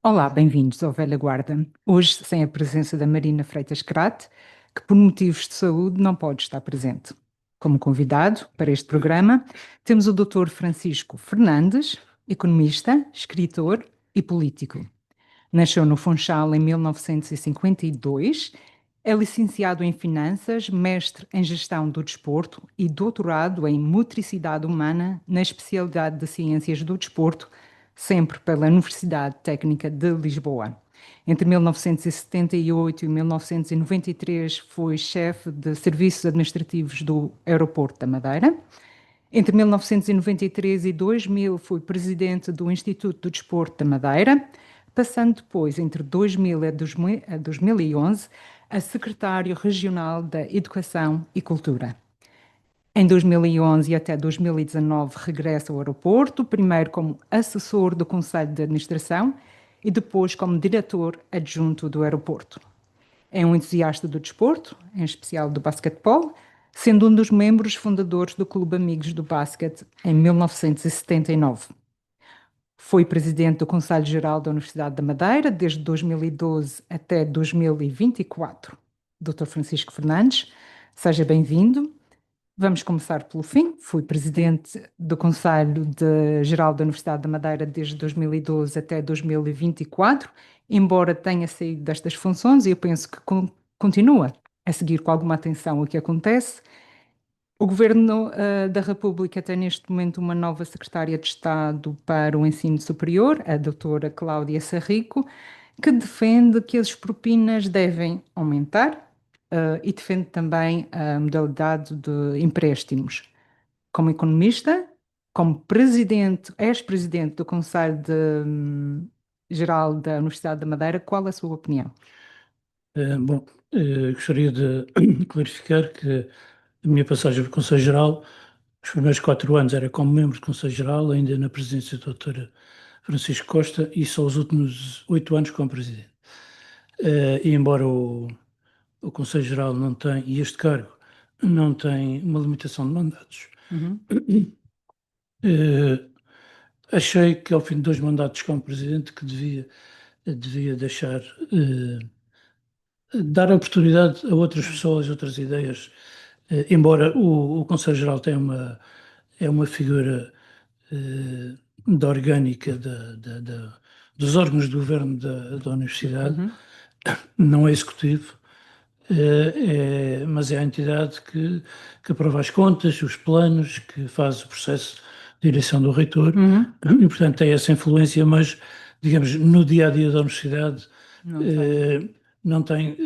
Olá, bem-vindos ao Velha Guarda. Hoje, sem a presença da Marina Freitas Crate, que por motivos de saúde não pode estar presente. Como convidado para este programa, temos o Dr. Francisco Fernandes, economista, escritor e político. Nasceu no Funchal em 1952, é licenciado em Finanças, mestre em Gestão do Desporto e doutorado em Motricidade Humana na especialidade de Ciências do Desporto, sempre pela Universidade Técnica de Lisboa. Entre 1978 e 1993 foi chefe de serviços administrativos do Aeroporto da Madeira. Entre 1993 e 2000 foi presidente do Instituto do Desporto da Madeira, passando depois, entre 2000 e 2011, a secretário regional da Educação e Cultura. Em 2011 e até 2019 regressa ao aeroporto, primeiro como assessor do Conselho de Administração e depois como diretor adjunto do aeroporto. É um entusiasta do desporto, em especial do basquetebol, sendo um dos membros fundadores do Clube Amigos do Basquete em 1979. Foi presidente do Conselho Geral da Universidade da Madeira desde 2012 até 2024. Dr. Francisco Fernandes, seja bem-vindo. Vamos começar pelo fim. Fui presidente do Conselho Geral da Universidade da Madeira desde 2012 até 2024, embora tenha saído destas funções, e eu penso que continua a seguir com alguma atenção o que acontece. O Governo da República tem neste momento uma nova secretária de Estado para o Ensino Superior, a doutora Cláudia Sarrico, que defende que as propinas devem aumentar e defende também a modalidade de empréstimos. Como economista, como presidente, ex-presidente do Geral da Universidade da Madeira, qual a sua opinião? Bom, gostaria de clarificar que a minha passagem pelo Conselho Geral, os primeiros 4 anos era como membro do Conselho Geral, ainda na presidência da doutora Francisco Costa, e só os últimos 8 anos como presidente. E embora o Conselho Geral não tenha, e este cargo não tem uma limitação de mandatos, Uhum. eh, achei que ao fim de 2 mandatos como presidente que devia deixar dar oportunidade a outras pessoas, outras ideias, embora o Conselho Geral tenha é uma figura da orgânica dos órgãos do governo da universidade, Uhum. não é executivo, mas é a entidade que aprova as contas, os planos, que faz o processo de direção do reitor, Uhum. e portanto tem essa influência, mas digamos, no dia-a-dia da universidade Não tem. eh, não tem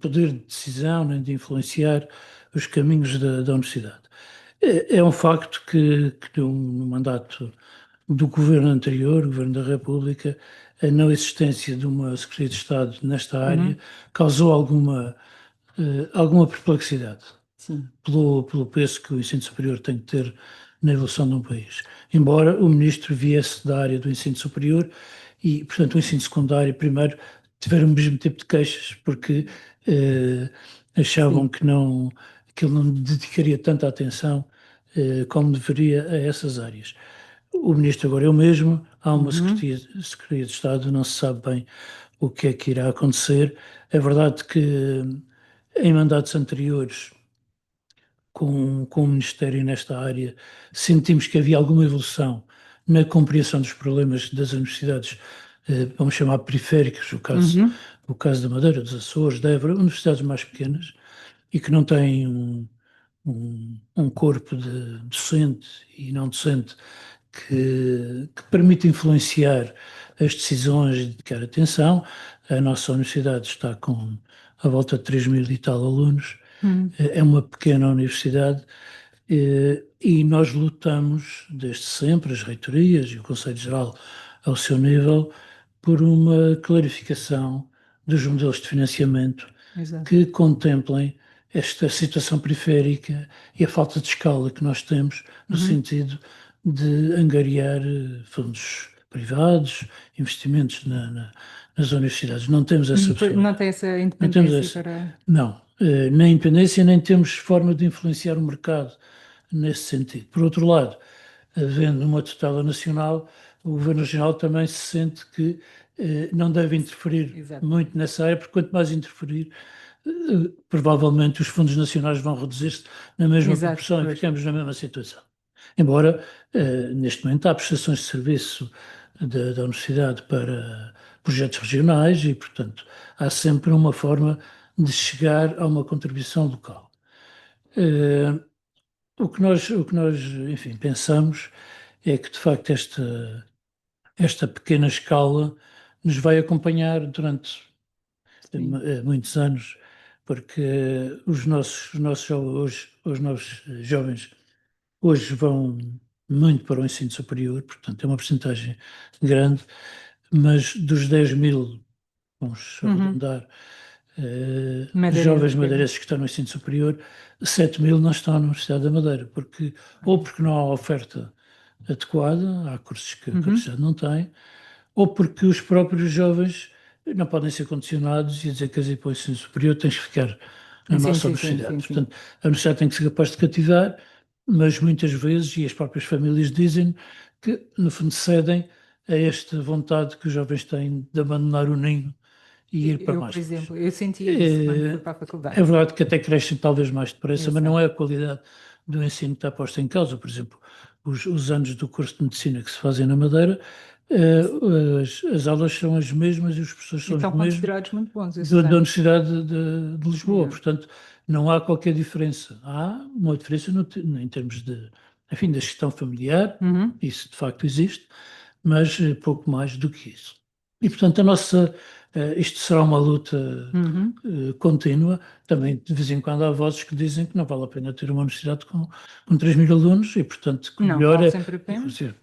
poder de decisão nem de influenciar os caminhos da universidade. É um facto que no mandato do governo anterior, o governo da República, a não existência de uma Secretaria de Estado nesta área Uhum. causou alguma perplexidade Sim. pelo peso que o ensino superior tem que ter na evolução de um país. Embora o ministro viesse da área do ensino superior e, portanto, o ensino secundário, primeiro, tiveram o mesmo tipo de queixas, porque achavam Sim. que ele não dedicaria tanta atenção como deveria a essas áreas. O ministro agora é o mesmo, há uma Uhum. Secretaria de Estado, não se sabe bem o que é que irá acontecer. É verdade que em mandatos anteriores com o Ministério nesta área, sentimos que havia alguma evolução na compreensão dos problemas das universidades, vamos chamar periféricas, Uhum. o caso da Madeira, dos Açores, da Évora, universidades mais pequenas e que não têm um corpo de docente e não docente que permite influenciar as decisões e dedicar atenção. A nossa universidade está com a volta de 3 mil e tal alunos, Uhum. é uma pequena universidade e nós lutamos desde sempre, as reitorias e o Conselho Geral ao seu nível, por uma clarificação dos modelos de financiamento Exato. que contemplem esta situação periférica e a falta de escala que nós temos no Uhum. sentido de angariar fundos privados, investimentos nas universidades. Não temos essa Não tem possibilidade. essa Não temos independência essa. para. Não. Nem independência, nem temos forma de influenciar o mercado nesse sentido. Por outro lado, havendo uma tutela nacional, o Governo Regional também se sente que não deve interferir Exato. muito nessa área, porque quanto mais interferir, provavelmente os fundos nacionais vão reduzir-se na mesma Exato, proporção e pois. ficamos na mesma situação. Embora, neste momento, há prestações de serviço da Universidade para projetos regionais e, portanto, há sempre uma forma de chegar a uma contribuição local. O que nós, enfim, pensamos é que, de facto, esta pequena escala nos vai acompanhar durante Sim. muitos anos, porque os nossos jovens hoje vão muito para o ensino superior, portanto é uma percentagem grande, mas dos 10.000, vamos Uhum. arredondar, jovens Madeirenses, quer dizer. madeirenses que estão no ensino superior, 7.000 não estão na Universidade da Madeira, ou porque não há oferta adequada, há cursos que a Uhum. universidade não tem, ou porque os próprios jovens não podem ser condicionados e dizer que ir para o ensino superior tens que ficar na Sim, nossa sim, sim, universidade. sim, sim. Portanto, a universidade tem que ser capaz de cativar, mas muitas vezes, e as próprias famílias dizem, que no fundo cedem a esta vontade que os jovens têm de abandonar o ninho e ir para Eu, por mais longe. exemplo, eu sentia isso quando fui É, para a é faculdade. verdade que até crescem talvez mais depressa, mas não Exato. é a qualidade do ensino que está posta em causa. Por exemplo, os anos do curso de medicina que se fazem na Madeira, as aulas são as mesmas e os professores E são os estão mesmos considerados muito bons esses da anos. Universidade de Lisboa. Yeah. Portanto, não há qualquer diferença. Há uma diferença em termos de, enfim, da gestão familiar, Uhum. isso de facto existe, mas pouco mais do que isso. E, portanto, isto será uma luta Uhum. contínua. Também, de vez em quando, há vozes que dizem que não vale a pena ter uma universidade com 3.000 alunos e, portanto, que o Não, melhor vale é, sempre a pena. inclusive,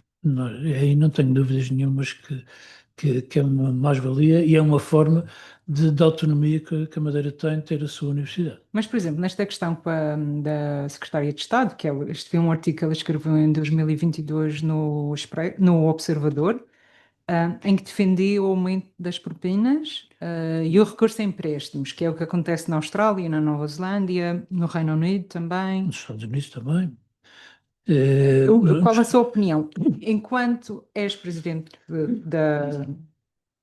aí não tenho dúvidas nenhumas que é uma mais-valia e é uma forma de autonomia que a Madeira tem de ter a sua universidade. Mas, por exemplo, nesta questão da Secretária de Estado, que este foi um artigo que ela escreveu em 2022 no Observador, em que defendia o aumento das propinas, e o recurso a empréstimos, que é o que acontece na Austrália, na Nova Zelândia, no Reino Unido também. Nos Estados Unidos também. Qual a sua opinião? Enquanto és presidente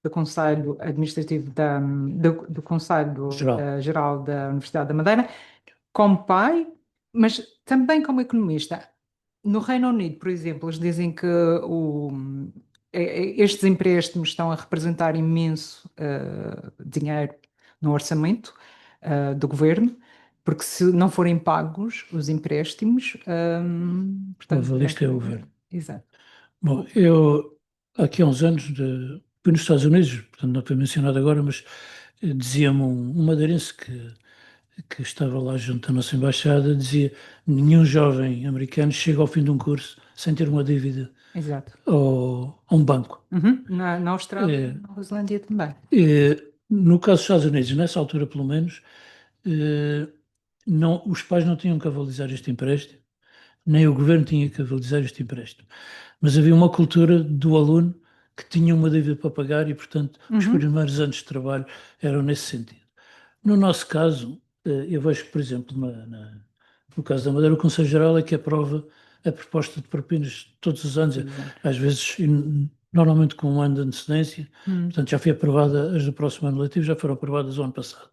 do Conselho Administrativo do Conselho Geral. Geral da Universidade da Madeira, como pai, mas também como economista. No Reino Unido, por exemplo, eles dizem que estes empréstimos estão a representar imenso dinheiro no orçamento do governo, porque se não forem pagos os empréstimos, O portanto, avalista é o governo. exato. Bom, eu aqui há uns anos fui nos Estados Unidos, portanto não foi mencionado agora, mas dizia-me um madeirense que estava lá junto à nossa embaixada, dizia: nenhum jovem americano chega ao fim de um curso sem ter uma dívida Exato. a um banco. Uhum. Na Austrália e Eh, na Nova Zelândia também. no caso dos Estados Unidos, nessa altura pelo menos, eh, os pais não tinham que avalizar este empréstimo, nem o governo tinha que avalizar este empréstimo. Mas havia uma cultura do aluno que tinha uma dívida para pagar e, portanto, os Uhum. primeiros anos de trabalho eram nesse sentido. No nosso caso, eu vejo que, por exemplo, no caso da Madeira, o Conselho Geral é que aprova a proposta de propinas todos os anos, Exato. às vezes, normalmente com um ano de antecedência. Uhum. Portanto, já foi aprovada, as do próximo ano letivo já foram aprovadas o ano passado.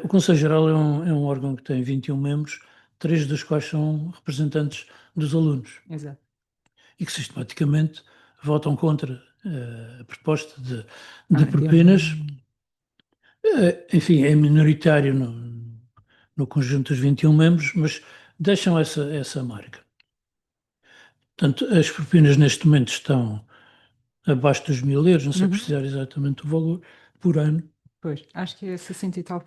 O Conselho Geral é um órgão que tem 21 membros, três dos quais são representantes dos alunos Exato. e que sistematicamente votam contra a proposta de Deus propinas. me... Enfim, é minoritário no conjunto dos 21 membros, mas deixam essa marca. Portanto, as propinas neste momento estão abaixo dos 1.000 euros, não sei Uhum. precisar exatamente o valor, por ano. Pois, acho que é 60 e tal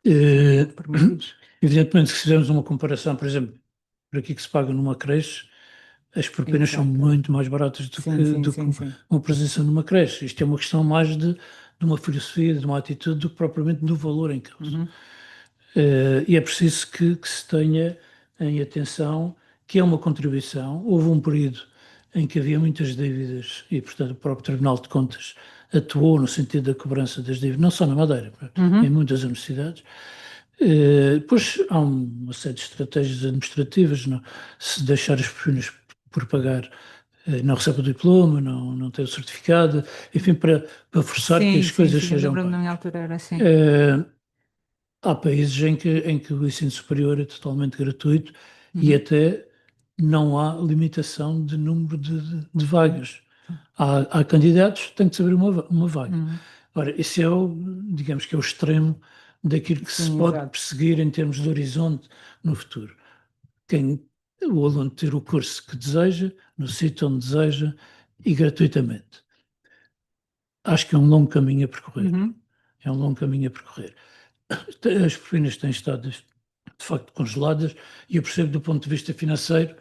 Eh, por mês. Evidentemente, se fizermos uma comparação, por exemplo, por aqui que se paga numa creche, as propinas são Exato. muito mais baratas do Sim, que, sim, do que sim, sim. uma presença numa creche. Isto é uma questão mais de uma filosofia, de uma atitude, do que propriamente do valor em causa. Uhum. E é preciso que se tenha em atenção que é uma contribuição. Houve um período em que havia muitas dívidas e, portanto, o próprio Tribunal de Contas atuou no sentido da cobrança das dívidas, não só na Madeira, em Uhum. muitas universidades. Depois há uma série de estratégias administrativas, não? Se deixar as propinas por pagar, não recebe o diploma, não tem o certificado, enfim, para forçar que Sim, as sim, coisas sim, eu sejam lembro-me na minha pagas. altura era assim. Há países em que o ensino superior é totalmente gratuito e Uhum. até não há limitação de número de vagas. Há candidatos, tem que se abrir uma vaga. Uhum. Ora, esse é digamos que é o extremo daquilo que se Sim, pode exato. perseguir em termos de horizonte no futuro. Quem, o aluno ter o curso que deseja, no sítio onde deseja e gratuitamente. Acho que é um longo caminho a percorrer. Uhum. É um longo caminho a percorrer. As propinas têm estado, de facto, congeladas e eu percebo do ponto de vista financeiro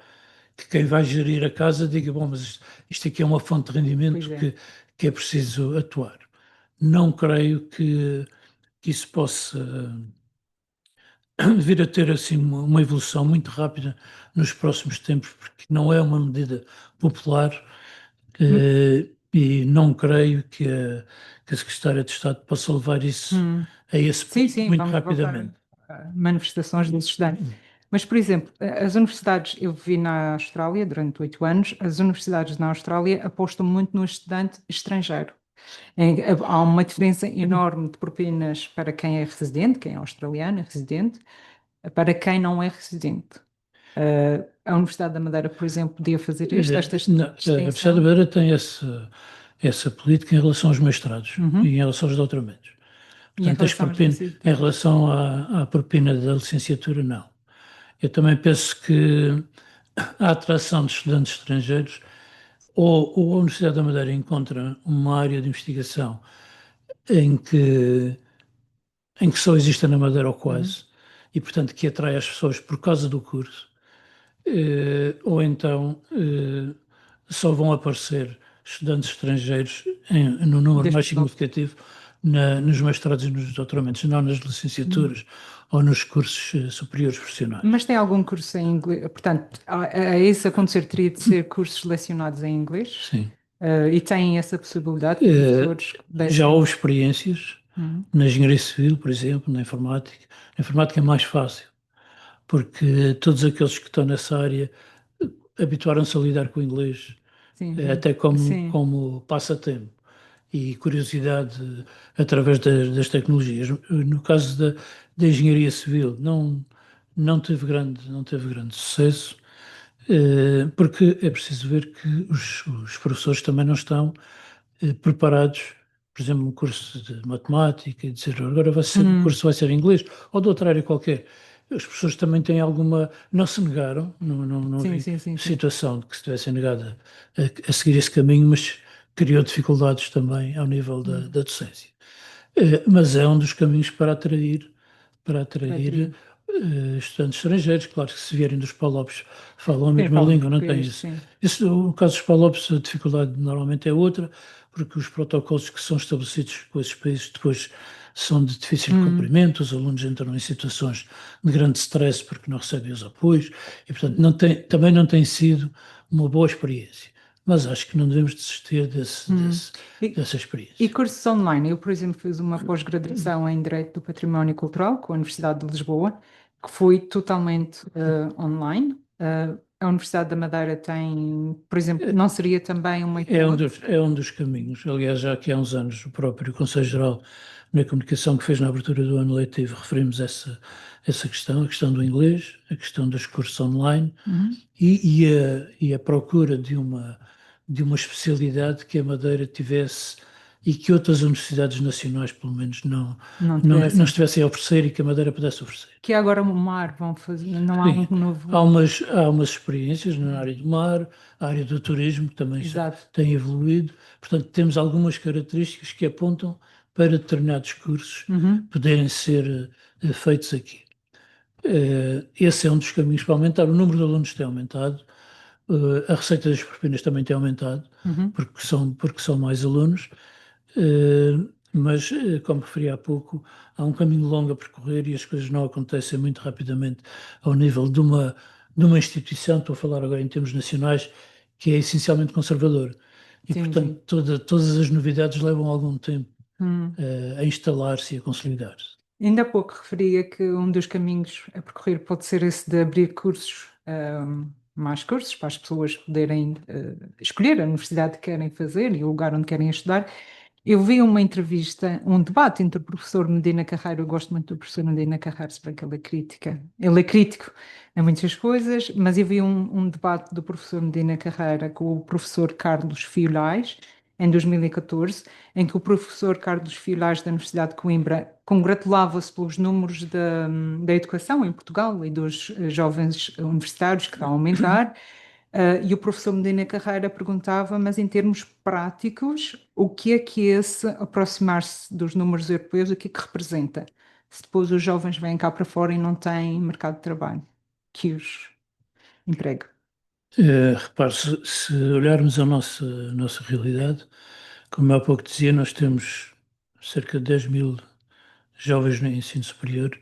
que quem vai gerir a casa diga, bom, mas isto aqui é uma fonte de Pois rendimento é. que é preciso atuar. Não creio que isso possa vir a ter assim uma evolução muito rápida nos próximos tempos, porque não é uma medida popular e não creio que a Secretária de Estado possa levar isso Hum. a esse Sim, ponto sim, muito vamos voltar rapidamente. a manifestações dos estudantes. Mas, por exemplo, as universidades, eu vivi na Austrália durante 8 anos, as universidades na Austrália apostam muito no estudante estrangeiro. Há uma diferença enorme de propinas para quem é residente, quem é australiano, é residente, para quem não é residente. A Universidade da Madeira, por exemplo, podia fazer isto, esta A Universidade da distinção. Beira tem essa política em relação aos mestrados e em Uhum. relação aos doutoramentos. E em Portanto, relação às em licenciaturas? relação à propina da licenciatura, não. Eu também penso que a atração de estudantes estrangeiros, ou a Universidade da Madeira encontra uma área de investigação em que, em que só existe na Madeira ou Uhum. quase, e portanto que atrai as pessoas por causa do curso, ou então só vão aparecer estudantes estrangeiros no número Desde mais Portugal. significativo nos mestrados e nos doutoramentos, não nas Uhum. licenciaturas ou nos cursos superiores profissionais. Mas tem algum curso em inglês? Portanto, a isso acontecer, teria de ser cursos lecionados em inglês? Sim. E têm essa possibilidade de Eh, professores que Já dessem. houve experiências Uhum. na engenharia civil, por exemplo, na informática. A informática é mais fácil, porque todos aqueles que estão nessa área habituaram-se a lidar com o inglês, Sim, sim. até Sim. como passatempo e curiosidade através das tecnologias. No caso da engenharia civil, não teve grande sucesso, porque é preciso ver que os professores também não estão preparados, por exemplo, um curso de matemática, e dizer agora o Hum. curso vai ser em inglês, ou de outra área qualquer. Os professores também têm alguma. Não se negaram, não Sim, vi sim, sim, sim. situação de que se tivessem negado a seguir esse caminho, mas criou dificuldades também ao nível Hum. da docência. Mas é um dos caminhos para Para atrair atrair. estudantes estrangeiros. Claro que se vierem dos PALOPs falam a Sim, mesma falam língua, não tem português, isso. sim. No caso dos PALOPs, a dificuldade normalmente é outra, porque os protocolos que são estabelecidos com esses países depois são de difícil Hum. cumprimento, os alunos entram em situações de grande stress porque não recebem os apoios e, portanto, também não tem sido uma boa experiência. Mas acho que não devemos desistir Hum. E, dessa e experiência. cursos online? Eu, por exemplo, fiz uma pós-graduação em Direito do Património Cultural com a Universidade de Lisboa, que foi totalmente online. A Universidade da Madeira tem, por exemplo, não seria também uma hipótese? É um dos caminhos. Aliás, já aqui há uns anos, o próprio Conselho Geral, na comunicação que fez na abertura do ano letivo, referimos essa questão, a questão do inglês, a questão dos cursos online Uhum. e a procura de uma especialidade que a Madeira tivesse e que outras universidades nacionais, pelo menos, Não não tivessem. estivessem a oferecer e que a Madeira pudesse oferecer. Que agora o mar vão fazer, não há um Sim, novo. há umas experiências na área do mar, a área do turismo que também já Exato. tem evoluído. Portanto, temos algumas características que apontam para determinados cursos Uhum. poderem ser feitos aqui. Esse é um dos caminhos para aumentar. O número de alunos tem aumentado, a receita das propinas também tem aumentado, Uhum. porque são mais alunos, mas, como referi há pouco, há um caminho longo a percorrer e as coisas não acontecem muito rapidamente ao nível de uma instituição, estou a falar agora em termos nacionais, que é essencialmente conservador. E, Sim, portanto, sim. todas as novidades levam algum tempo, Hum. a instalar-se e a consolidar-se. Ainda há pouco referia que um dos caminhos a percorrer pode ser esse de abrir cursos, mais cursos para as pessoas poderem escolher a universidade que querem fazer e o lugar onde querem estudar. Eu vi uma entrevista, um debate entre o professor Medina Carreiro, eu gosto muito do professor Medina Carreiro, se bem que ele é crítico a muitas coisas, mas eu vi um debate do professor Medina Carreira com o professor Carlos Fiolais, em 2014, em que o professor Carlos Fiolais da Universidade de Coimbra congratulava-se pelos números da educação em Portugal e dos jovens universitários que estão a aumentar. E o professor Medina Carreira perguntava, mas em termos práticos, o que é que esse aproximar-se dos números europeus, o que é que representa? Se depois os jovens vêm cá para fora e não têm mercado de trabalho que os emprega. Repare, se olharmos a nossa realidade, como há pouco dizia, nós temos cerca de 10 mil jovens no ensino superior,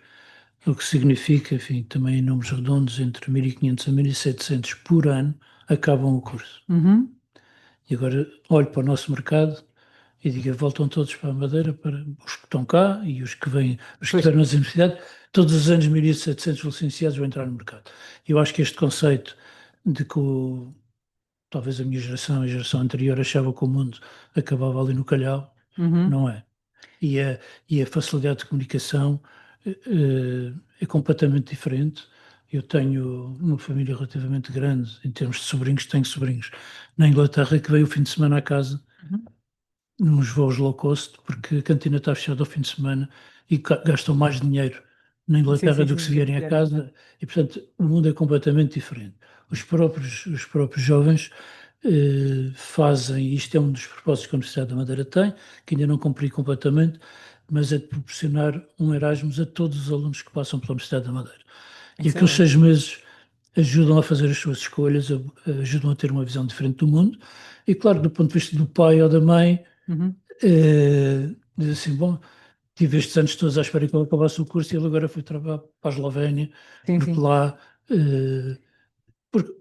o que significa, enfim, também em números redondos, entre 1.500 a 1.700 por ano acabam o curso. Uhum. E agora olho para o nosso mercado e digo, voltam todos para a Madeira, para os que estão cá e os que vêm, os que Pois. estiveram nas universidades, todos os anos 1.700 licenciados vão entrar no mercado. Eu acho que este conceito de que talvez a minha geração, a geração anterior, achava que o mundo acabava ali no calhau, Uhum. não é? E a facilidade de comunicação é completamente diferente. Eu tenho uma família relativamente grande em termos de sobrinhos, tenho sobrinhos na Inglaterra que veio o fim de semana à casa Uhum. nos voos low cost, porque a cantina está fechada ao fim de semana e gastam mais dinheiro na Sim, Inglaterra sim, do que sim, se vierem a casa, e portanto o mundo é completamente diferente. Os próprios jovens fazem, isto é um dos propósitos que a Universidade da Madeira tem, que ainda não cumpri completamente, mas é de proporcionar um Erasmus a todos os alunos que passam pela Universidade da Madeira. E isso é aqueles ótimo. 6 meses ajudam a fazer as suas escolhas, ajudam a ter uma visão diferente do mundo, e claro, do ponto de vista do pai ou da mãe, Uhum. diz assim, bom, tive estes anos todos à espera que ele acabasse o curso e ele agora foi trabalhar para a Eslovénia, Sim, porque sim. lá,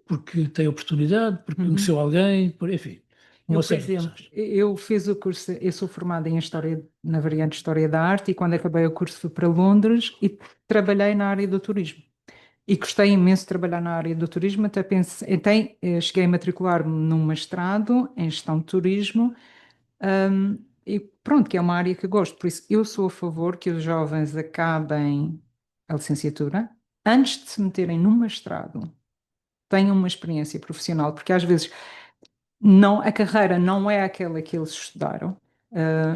porque tem oportunidade, porque Uhum. conheceu alguém, enfim, Eu, uma por série de exemplo, razões. eu fiz o curso, eu sou formada em História, na variante História da Arte, e quando acabei o curso fui para Londres e trabalhei na área do turismo. E gostei imenso de trabalhar na área do turismo, até pensei, até cheguei a matricular-me num mestrado em gestão de turismo, e pronto, que é uma área que eu gosto. Por isso, eu sou a favor que os jovens acabem a licenciatura antes de se meterem num mestrado, tenham uma experiência profissional, porque às vezes não, a carreira não é aquela que eles estudaram,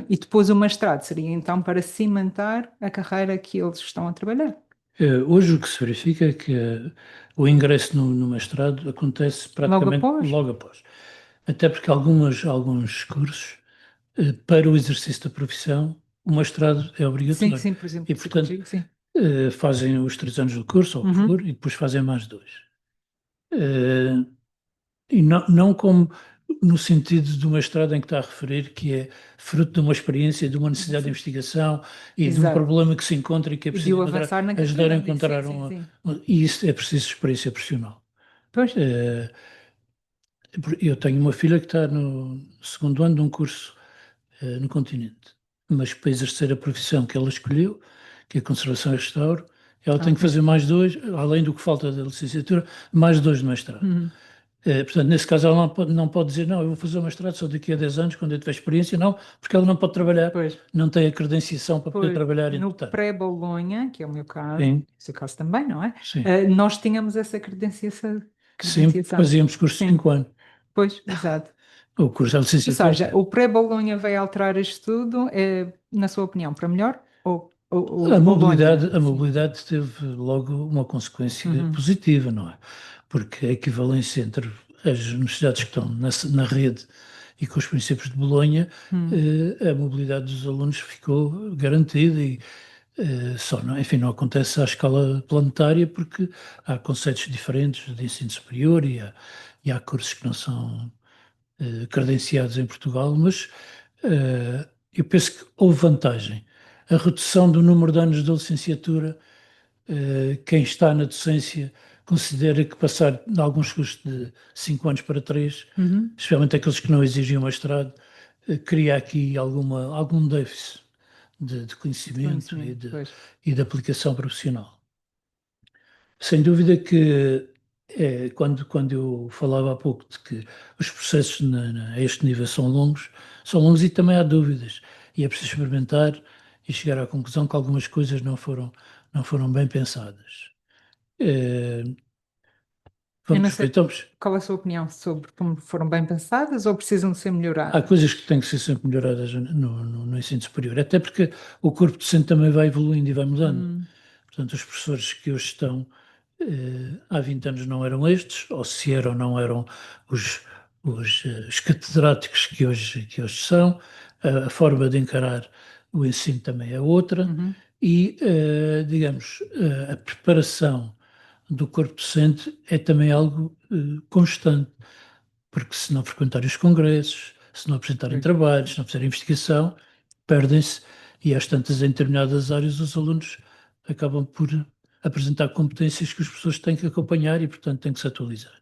e depois o mestrado seria então para cimentar a carreira que eles estão a trabalhar. Hoje o que se verifica é que o ingresso no mestrado acontece Logo praticamente após? logo após. Até porque alguns cursos, para o exercício da profissão, o mestrado é Sim, obrigatório. sim, por exemplo, E, portanto, psicologia, sim. fazem os 3 anos do curso, ou o que for, Uhum. e depois fazem mais dois. Eh, E não como no sentido de uma estrada em que está a referir, que é fruto de uma experiência, de uma necessidade de investigação e de um Exato. problema que se encontra e que é E de preciso o avançar na ajudar a carreira. Sim, encontrar sim, sim. e isso é preciso experiência profissional. Pois. Eh, eu tenho uma filha que está no segundo ano de um curso no continente, mas para exercer a profissão que ela escolheu, que é conservação e restauro, ela tem que Ok. fazer mais dois, além do que falta da licenciatura, mais dois de mestrado. Uhum. Portanto, nesse caso, ela não pode dizer, não, eu vou fazer o mestrado só daqui a 10 anos, quando eu tiver experiência, não, porque ela não pode trabalhar, Pois. não tem a credenciação para poder Pois. trabalhar, No entretanto. pré-Bolonha, que é o meu caso, Sim, o seu caso também, não é? sim. Nós tínhamos essa credenciação. Sempre Credenciação. fazíamos curso de Sim. 5 anos. Pois, exato. O curso da Ou licenciatura. seja, o pré-Bolonha veio alterar isto tudo, na sua opinião, para melhor? Ou A mobilidade, Bolonha? a Sim. mobilidade teve logo uma consequência Uhum. positiva, não é? Porque a equivalência entre as universidades que estão na rede e com os princípios de Bolonha, Uhum. a mobilidade dos alunos ficou garantida e só não, enfim, não acontece à escala planetária porque há conceitos diferentes de ensino superior e há cursos que não são credenciados em Portugal, mas eu penso que houve vantagem. A redução do número de anos da licenciatura, quem está na docência considera que passar de alguns cursos de 5 anos para 3, Uhum. especialmente aqueles que não exigiam mestrado, cria aqui algum déficit de De conhecimento conhecimento, pois. e de aplicação profissional. Sem dúvida que quando eu falava há pouco de que os processos a este nível são longos e também há dúvidas. E é preciso experimentar e chegar à conclusão que algumas coisas não foram bem pensadas. Eh, Eu Vamos não ver, sei então, qual a sua opinião sobre como foram bem pensadas ou precisam de ser há melhoradas. coisas que têm que ser sempre melhoradas no ensino superior, até porque o corpo docente também vai evoluindo e vai mudando. Hum, Portanto, os professores que hoje estão, há 20 anos não eram estes, ou se eram, não eram os, os catedráticos que hoje são, a forma de encarar o ensino também é outra, uhum, e, digamos, a preparação do corpo docente é também algo constante, porque se não frequentarem os congressos, se não apresentarem pois. trabalhos, se não fizerem investigação, perdem-se e às tantas em determinadas áreas os alunos acabam por apresentar competências que os professores têm que acompanhar e, portanto, têm que se atualizar.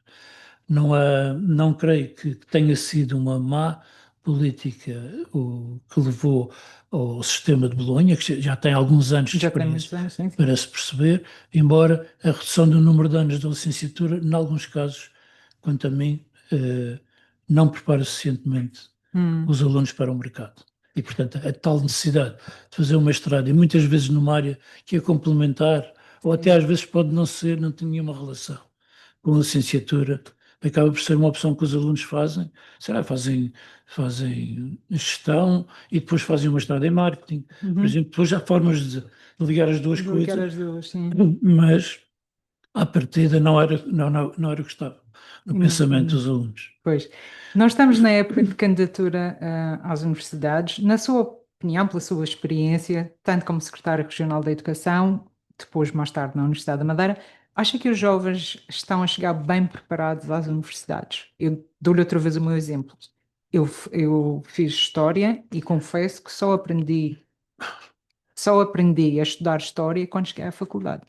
Não creio que tenha sido uma má política o que levou ao sistema de Bolonha, que já tem alguns anos de Já tem experiência muitos anos, sim, sim. para se perceber, embora a redução do número de anos da licenciatura, em alguns casos, quanto a mim, não prepara suficientemente Hum, os alunos para o mercado. E, portanto, a tal necessidade de fazer um mestrado, e muitas vezes numa área que é complementar, ou até sim. às vezes pode não ser, não ter nenhuma relação com a licenciatura, acaba por ser uma opção que os alunos fazem. Será, fazem gestão e depois fazem um mestrado em marketing. Por Uhum. exemplo, depois há formas de ligar as duas De ligar coisas, as duas, sim. mas à partida não era o que estava no pensamento dos alunos. Pois, nós estamos na época de candidatura, às universidades. Na sua opinião, pela sua experiência, tanto como secretário regional da Educação, depois mais tarde na Universidade da Madeira, acha que os jovens estão a chegar bem preparados às universidades? Eu dou-lhe outra vez o meu exemplo. Eu fiz História e confesso que só aprendi a estudar História quando cheguei à faculdade.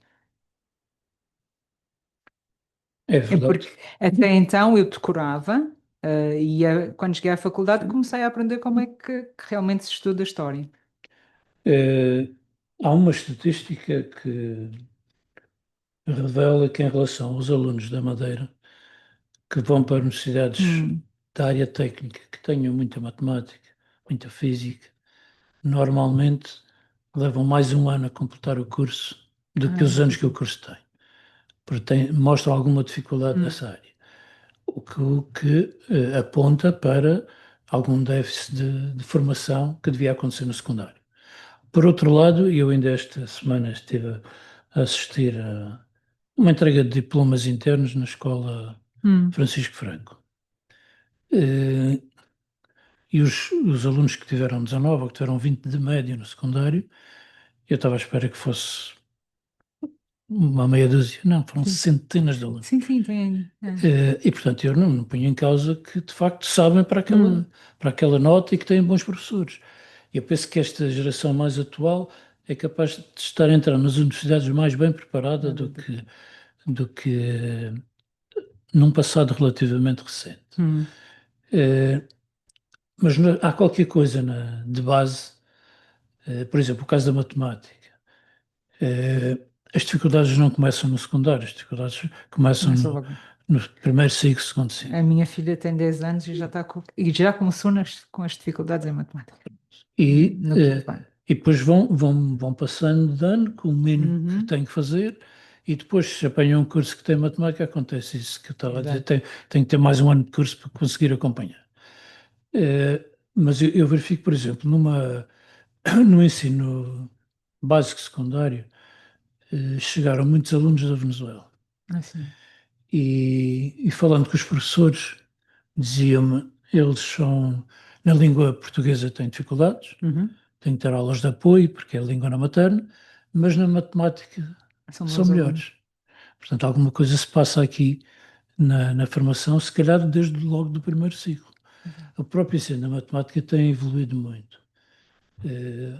É É verdade. porque até então eu decorava, quando cheguei à faculdade comecei a aprender como é que realmente se estuda história. Eh, Há uma estatística que revela que, em relação aos alunos da Madeira que vão para universidades Hum. da área técnica, que tenham muita matemática, muita física, normalmente levam mais um ano a completar o curso do que Ah, os anos que o curso tem, porque mostram alguma dificuldade hum, nessa área, o que aponta para algum déficit de formação que devia acontecer no secundário. Por outro lado, eu ainda esta semana estive a assistir a uma entrega de diplomas internos na escola hum. Francisco Franco. Eh, E os alunos que tiveram 19 ou que tiveram 20 de média no secundário, eu estava à espera que fosse uma meia dúzia. Não, foram Sim, centenas de alunos. sim, sim, tem. E, portanto, eu não ponho em causa que, de facto, sabem Hum. para aquela nota e que têm bons professores. Eu penso que esta geração mais atual é capaz de estar a entrar nas universidades mais bem preparada do que num passado relativamente recente. Hum. Eh, mas há qualquer coisa de base, por exemplo, o caso da matemática. Eh, as dificuldades não começam no secundário, as dificuldades começam Começa logo. no primeiro ciclo, segundo ciclo. A minha filha tem 10 anos e e já começou com as dificuldades em matemática, E, no eh, quinto ano. e depois vão passando de ano com o mínimo que Uhum. têm que fazer e depois se apanham um curso que tem matemática, acontece isso que eu estava a dizer, Exato. tem que ter mais um ano de curso para conseguir acompanhar. Mas eu verifico, por exemplo, no ensino básico secundário, chegaram muitos alunos da Venezuela. Assim. E falando com os professores, diziam-me, eles são, na língua portuguesa têm dificuldades, Uhum. têm que ter aulas de apoio, porque é a língua não materna, mas na matemática São são bons alunos. melhores. Portanto, alguma coisa se passa aqui na formação, se calhar desde logo do primeiro ciclo. Exato. O próprio ensino da matemática tem evoluído muito.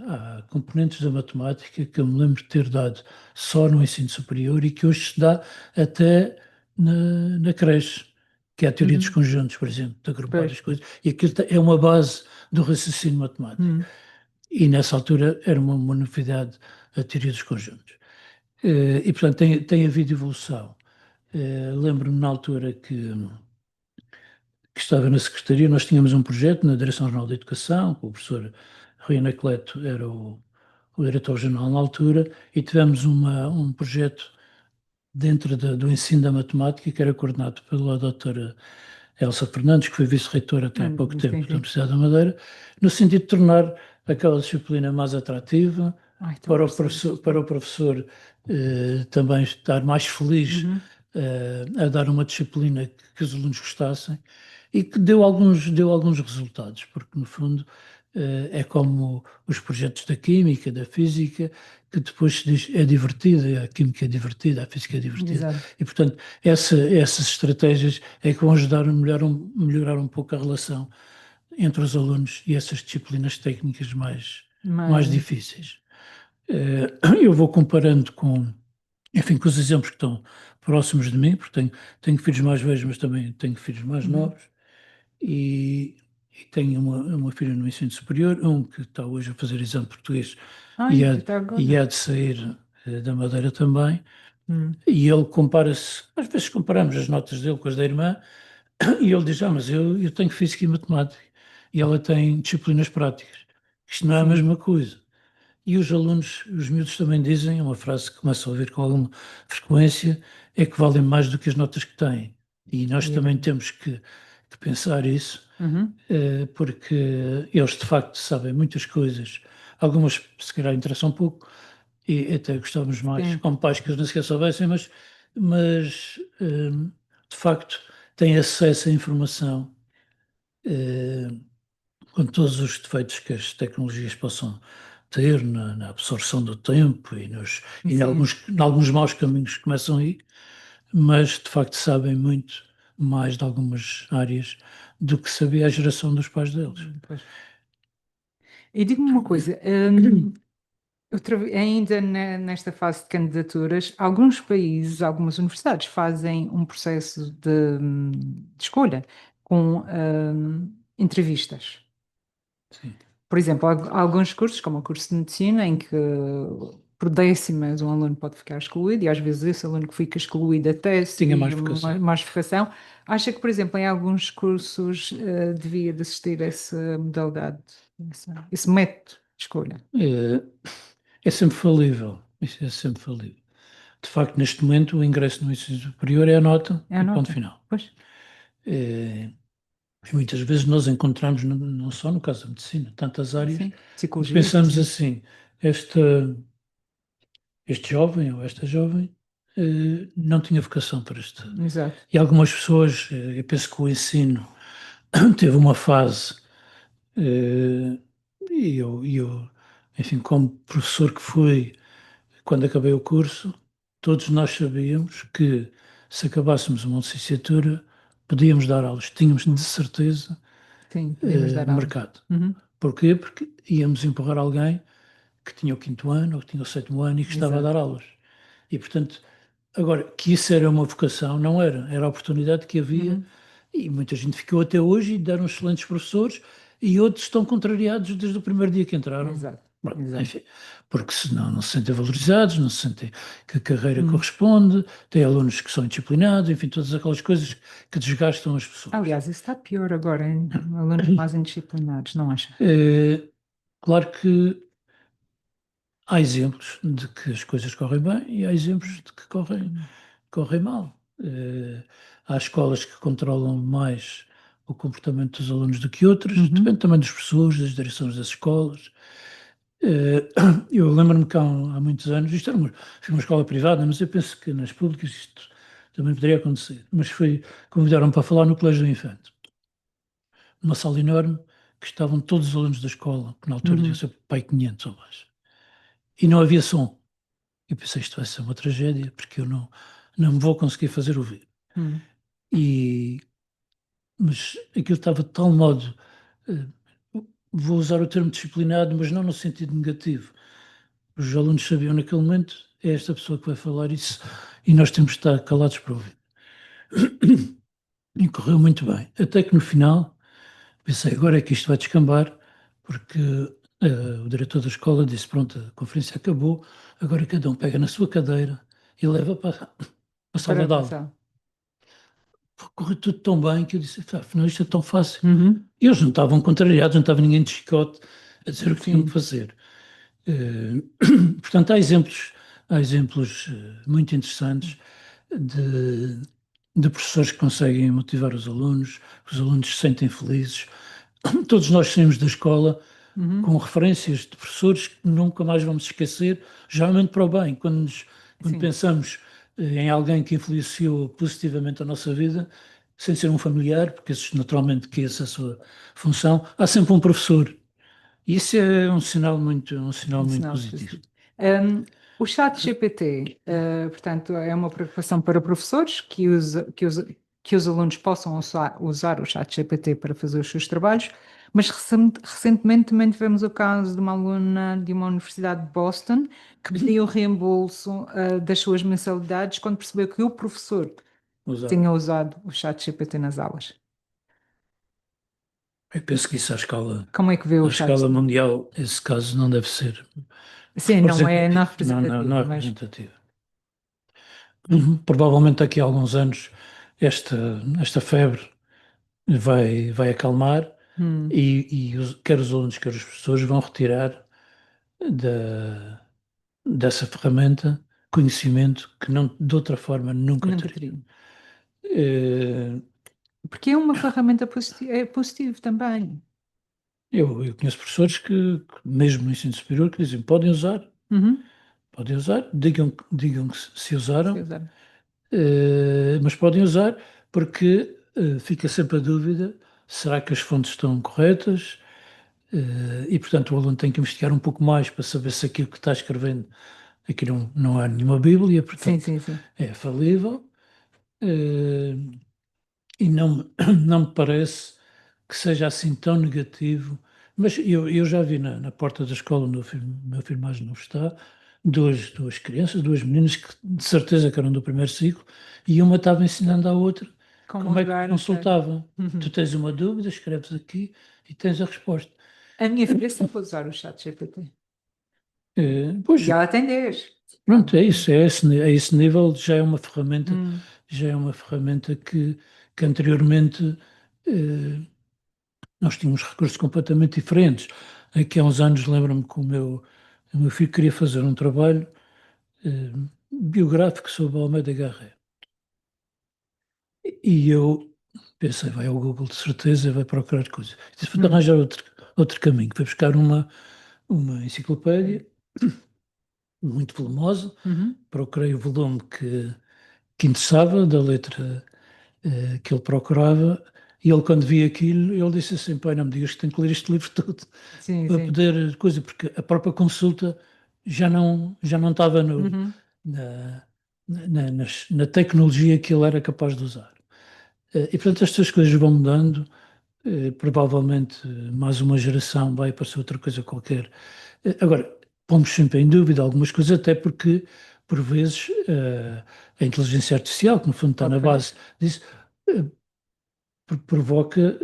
Há componentes da matemática que eu me lembro de ter dado só no ensino superior e que hoje se dá até na creche, que é a teoria dos Uhum. conjuntos, por exemplo, de agrupar Pois. as coisas. E aquilo é uma base do raciocínio matemático. Uhum. E nessa altura era uma novidade a teoria dos conjuntos. E, portanto, tem havido evolução. Lembro-me na altura que estava na Secretaria, nós tínhamos um projeto na Direção-Geral da Educação, com o professor Rui Anacleto era o diretor-geral na altura, e tivemos um projeto dentro do ensino da matemática, que era coordenado pela doutora Elsa Fernandes, que foi vice-reitora até há pouco tempo Sim, da sim. Universidade da Madeira, no sentido de tornar aquela disciplina mais atrativa, Ai, tão para o preciso. professor, também estar mais feliz Uhum. a dar uma disciplina que os alunos gostassem e que deu alguns resultados, porque no fundo é como os projetos da química, da física, que depois se diz é divertida, a química é divertida, a física é divertida. Exato. E, portanto, essas estratégias é que vão ajudar a melhorar um pouco a relação entre os alunos e essas disciplinas técnicas mais Mas, difíceis. Eu vou comparando enfim, com os exemplos que estão próximos de mim, porque tenho filhos mais velhos, mas também tenho filhos mais uhum. novos, e, e tenho uma filha no ensino superior, um que está hoje a fazer exame de português Ai, e há, até e agora. há de sair da Madeira também, Hum. e ele compara-se, às vezes comparamos as notas dele com as da irmã, e ele diz, mas eu tenho física e matemática, e ela tem disciplinas práticas. Isto não é a Sim, mesma coisa. E os alunos, os miúdos também dizem, é uma frase que começo a ouvir com alguma frequência, é que valem mais do que as notas que têm. E nós e é também verdade. temos que pensar isso, Uhum. porque eles de facto sabem muitas coisas, algumas se calhar interessam um pouco, e até gostávamos mais Sim, como pais que eles nem sequer soubessem, mas de facto têm acesso à informação com todos os defeitos que as tecnologias possam ter na absorção do tempo e sim. em alguns maus caminhos que começam aí, mas de facto sabem muito mais de algumas áreas do que sabia a geração dos pais deles. Pois. E diga-me uma coisa, ainda nesta fase de candidaturas, alguns países, algumas universidades fazem um processo de escolha com entrevistas. Sim. Por exemplo, há alguns cursos, como o curso de medicina, em que por décimas um aluno pode ficar excluído, e às vezes esse aluno que fica excluído até Tinha mais seria vocação. mais vocação. Acha que, por exemplo, em alguns cursos devia de existir essa modalidade, esse método de escolha? É, é sempre falível. Isso é sempre falível. De facto, neste momento, o ingresso no ensino superior é a nota É a e ponto nota? final. Pois, É, e muitas vezes nós encontramos, não só no caso da medicina, tantas áreas, sim. e Psicologia, por pensamos exemplo. assim, este jovem ou esta jovem não tinha vocação para este. Exato. E algumas pessoas, eu penso que o ensino teve uma fase, eh, e eu, enfim, como professor que fui, quando acabei o curso, todos nós sabíamos que se acabássemos uma licenciatura, podíamos dar aulas, tínhamos de certeza Sim, podemos dar aulas. mercado. Uhum. Porquê? Porque íamos empurrar alguém que tinha o quinto ano ou que tinha o sétimo ano e que estava a dar Exato. aulas. E, portanto, agora, que isso era uma vocação, não era. Era a oportunidade que havia Uhum. e muita gente ficou até hoje e deram excelentes professores e outros estão contrariados desde o primeiro dia que entraram. Exato. Bom, Exato. enfim, porque senão não se sentem valorizados, não se sentem que a carreira Uhum. corresponde, tem alunos que são indisciplinados, enfim, todas aquelas coisas que desgastam as pessoas. Aliás, isso está pior agora, em alunos mais indisciplinados, não acha? Eh, Claro que há exemplos de que as coisas correm bem e há exemplos de que Hum. correm mal. Há escolas que controlam mais o comportamento dos alunos do que outras, depende Uhum. também dos professores, das direções das escolas. Eh, eu lembro-me que há muitos anos, isto era foi uma escola privada, mas eu penso que nas públicas isto também poderia acontecer. Mas convidaram-me para falar no Colégio do Infante, numa sala enorme, que estavam todos os alunos da escola, que na altura tinham Uhum. ser pai 500 ou mais. E não havia som. Eu pensei, isto vai ser uma tragédia, porque eu não me vou conseguir fazer ouvir. Uhum. E, mas aquilo estava de tal modo, eh, vou usar o termo disciplinado, mas não no sentido negativo. Os alunos sabiam naquele momento, é esta pessoa que vai falar isso, e nós temos de estar calados para ouvir. E correu muito bem. Até que no final, pensei, agora é que isto vai descambar, porque o diretor da escola disse, pronto, a conferência acabou, agora cada um pega na sua cadeira e leva para a Para sala de aula. avançar. correu tudo tão bem que eu disse, afinal isto é tão fácil. Uhum. E eles não estavam contrariados, não estava ninguém de chicote a dizer o que tinham que Sim, fazer. Eh, Portanto, há exemplos muito interessantes de, de professores que conseguem motivar os alunos se sentem felizes. Todos nós saímos da escola uhum. com referências de professores que nunca mais vamos esquecer, geralmente para o bem. Quando Sim, pensamos em alguém que influenciou positivamente a nossa vida, sem ser um familiar, porque esses, naturalmente que essa é a sua função, há sempre um professor. E isso é um sinal um muito sinal positivo. positivo. O chat GPT, portanto, é uma preocupação para professores que os alunos possam usar o chat GPT para fazer os seus trabalhos, mas recentemente também tivemos o caso de uma aluna de uma universidade de Boston que pediu o reembolso, das suas mensalidades quando percebeu que o professor Usar. tinha usado o chat GPT nas aulas. Eu penso que isso Como é que vê o à chat escala GPT? mundial, esse caso não deve ser, Sim, por não exemplo, é não não representativo, é mas representativo. Provavelmente daqui a alguns anos esta febre vai acalmar hum, quer os alunos, quer os professores vão retirar dessa ferramenta conhecimento que não, de outra forma nunca nunca teriam. teria. Eh, Porque é uma ferramenta positiva, é positivo também. eu conheço professores que, mesmo no ensino superior, que dizem Uhum. podem usar, digam que se Se usaram, usar. mas podem usar porque fica sempre a dúvida, será que as fontes estão corretas? E, portanto, o aluno tem que investigar um pouco mais para saber se aquilo que está escrevendo, aqui não é nenhuma Bíblia, Sim, portanto, sim, sim. é falível. Eh, e não me parece que seja assim tão negativo. Mas eu já vi na porta da escola, onde meu filho mais novo está, duas crianças, duas meninas que de certeza que eram do primeiro ciclo, e uma estava ensinando à outra Como como é que usar o chat. consultava. Tu Uhum. tens uma dúvida, escreves aqui e tens a resposta. A minha filha sempre usar o chat GPT. Pois, E ela tem 10. pronto, é isso, a esse nível Hum, já é uma ferramenta que anteriormente eh, nós tínhamos recursos completamente diferentes. Aqui há uns anos lembro-me que o meu filho queria fazer um trabalho eh, biográfico sobre Almeida Garré. E eu pensei, vai ao Google de certeza, vai procurar coisas. Disse, vou hum, arranjar outro caminho. Foi buscar uma enciclopédia muito volumosa, uhum. procurei o volume que interessava, da letra que ele procurava, e ele, quando via aquilo, ele disse assim: pai, não me digas que tenho que ler este livro todo Sim, para sim. poder coisa, porque a própria consulta já não estava Uhum. na, na tecnologia que ele era capaz de usar. E portanto estas coisas vão mudando, provavelmente mais uma geração vai aparecer outra coisa qualquer. Agora, pomos sempre em dúvida algumas coisas, até porque, por vezes, a inteligência artificial, que no fundo está na Ok. base disso, eh, provoca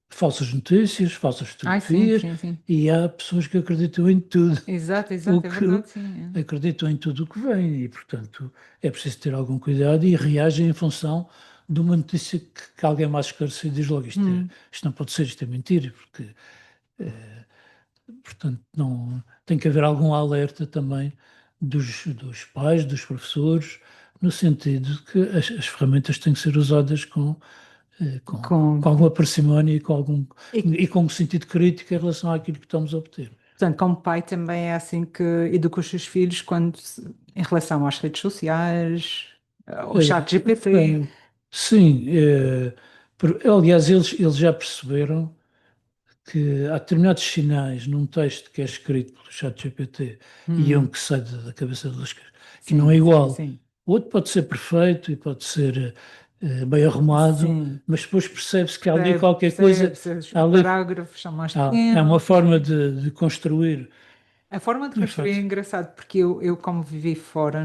falsas notícias, falsas Ai, sim, fotografias, sim, sim. e há pessoas que acreditam em tudo Exato, o exato, é que verdade, sim. acreditam em tudo o que vem, e portanto é preciso ter algum cuidado e reagem em função de uma notícia que alguém mais esclarecido diz logo isto não pode ser, isto é mentira, porque portanto não tem que haver algum alerta também dos pais, dos professores, no sentido de que as ferramentas têm que ser usadas com Com, alguma parcimónia e, e com um sentido crítico em relação àquilo que estamos a obter. portanto, como pai também é assim que educa os seus filhos em relação às redes sociais, ao chat GPT. Bem, sim, aliás, eles já perceberam que há determinados sinais num texto que é escrito pelo ChatGPT e um Hum, que sai da cabeça deles que não é sim, sim, igual. sim. O outro pode ser perfeito e pode ser bem arrumado, Sim. mas depois percebe-se que há ali qualquer coisa, Percebe-se, os há ali, parágrafos são mais há uma pequenos. forma de construir. A forma de É construir é fato. engraçado, porque eu como vivi fora,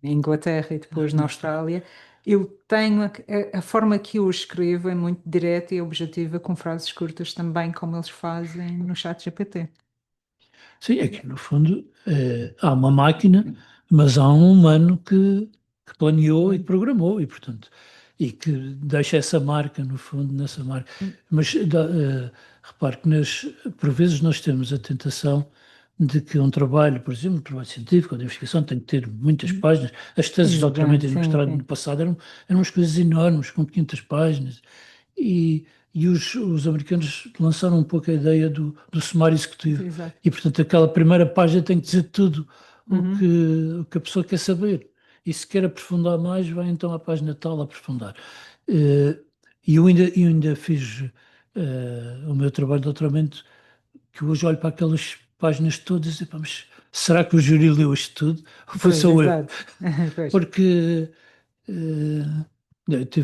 em Inglaterra e depois na Na Austrália. Austrália, eu tenho a forma que eu escrevo é muito direta e objetiva, com frases curtas também, como eles fazem no chat GPT. Sim, é que no fundo há uma máquina, mas há um humano que planeou e que programou, e portanto. e que deixa essa marca, no fundo, nessa marca. Mas repare que por vezes nós temos a tentação de que um trabalho, por exemplo, um trabalho científico ou de investigação tem que ter muitas páginas. As teses de doutoramento Exato, e de sim, mestrado no sim. passado eram umas coisas enormes, com 500 páginas. E os americanos lançaram um pouco a ideia do sumário executivo. Exato. E, portanto, aquela primeira página tem que dizer tudo Uhum. o que a pessoa quer saber. E se quer aprofundar mais, vai então à página tal aprofundar. Eh, E eu ainda fiz o meu trabalho de doutoramento, que hoje olho para aquelas páginas todas e pá, mas será que o júri leu isto tudo? Ou foi Pois, só eu? exato. Pois. Porque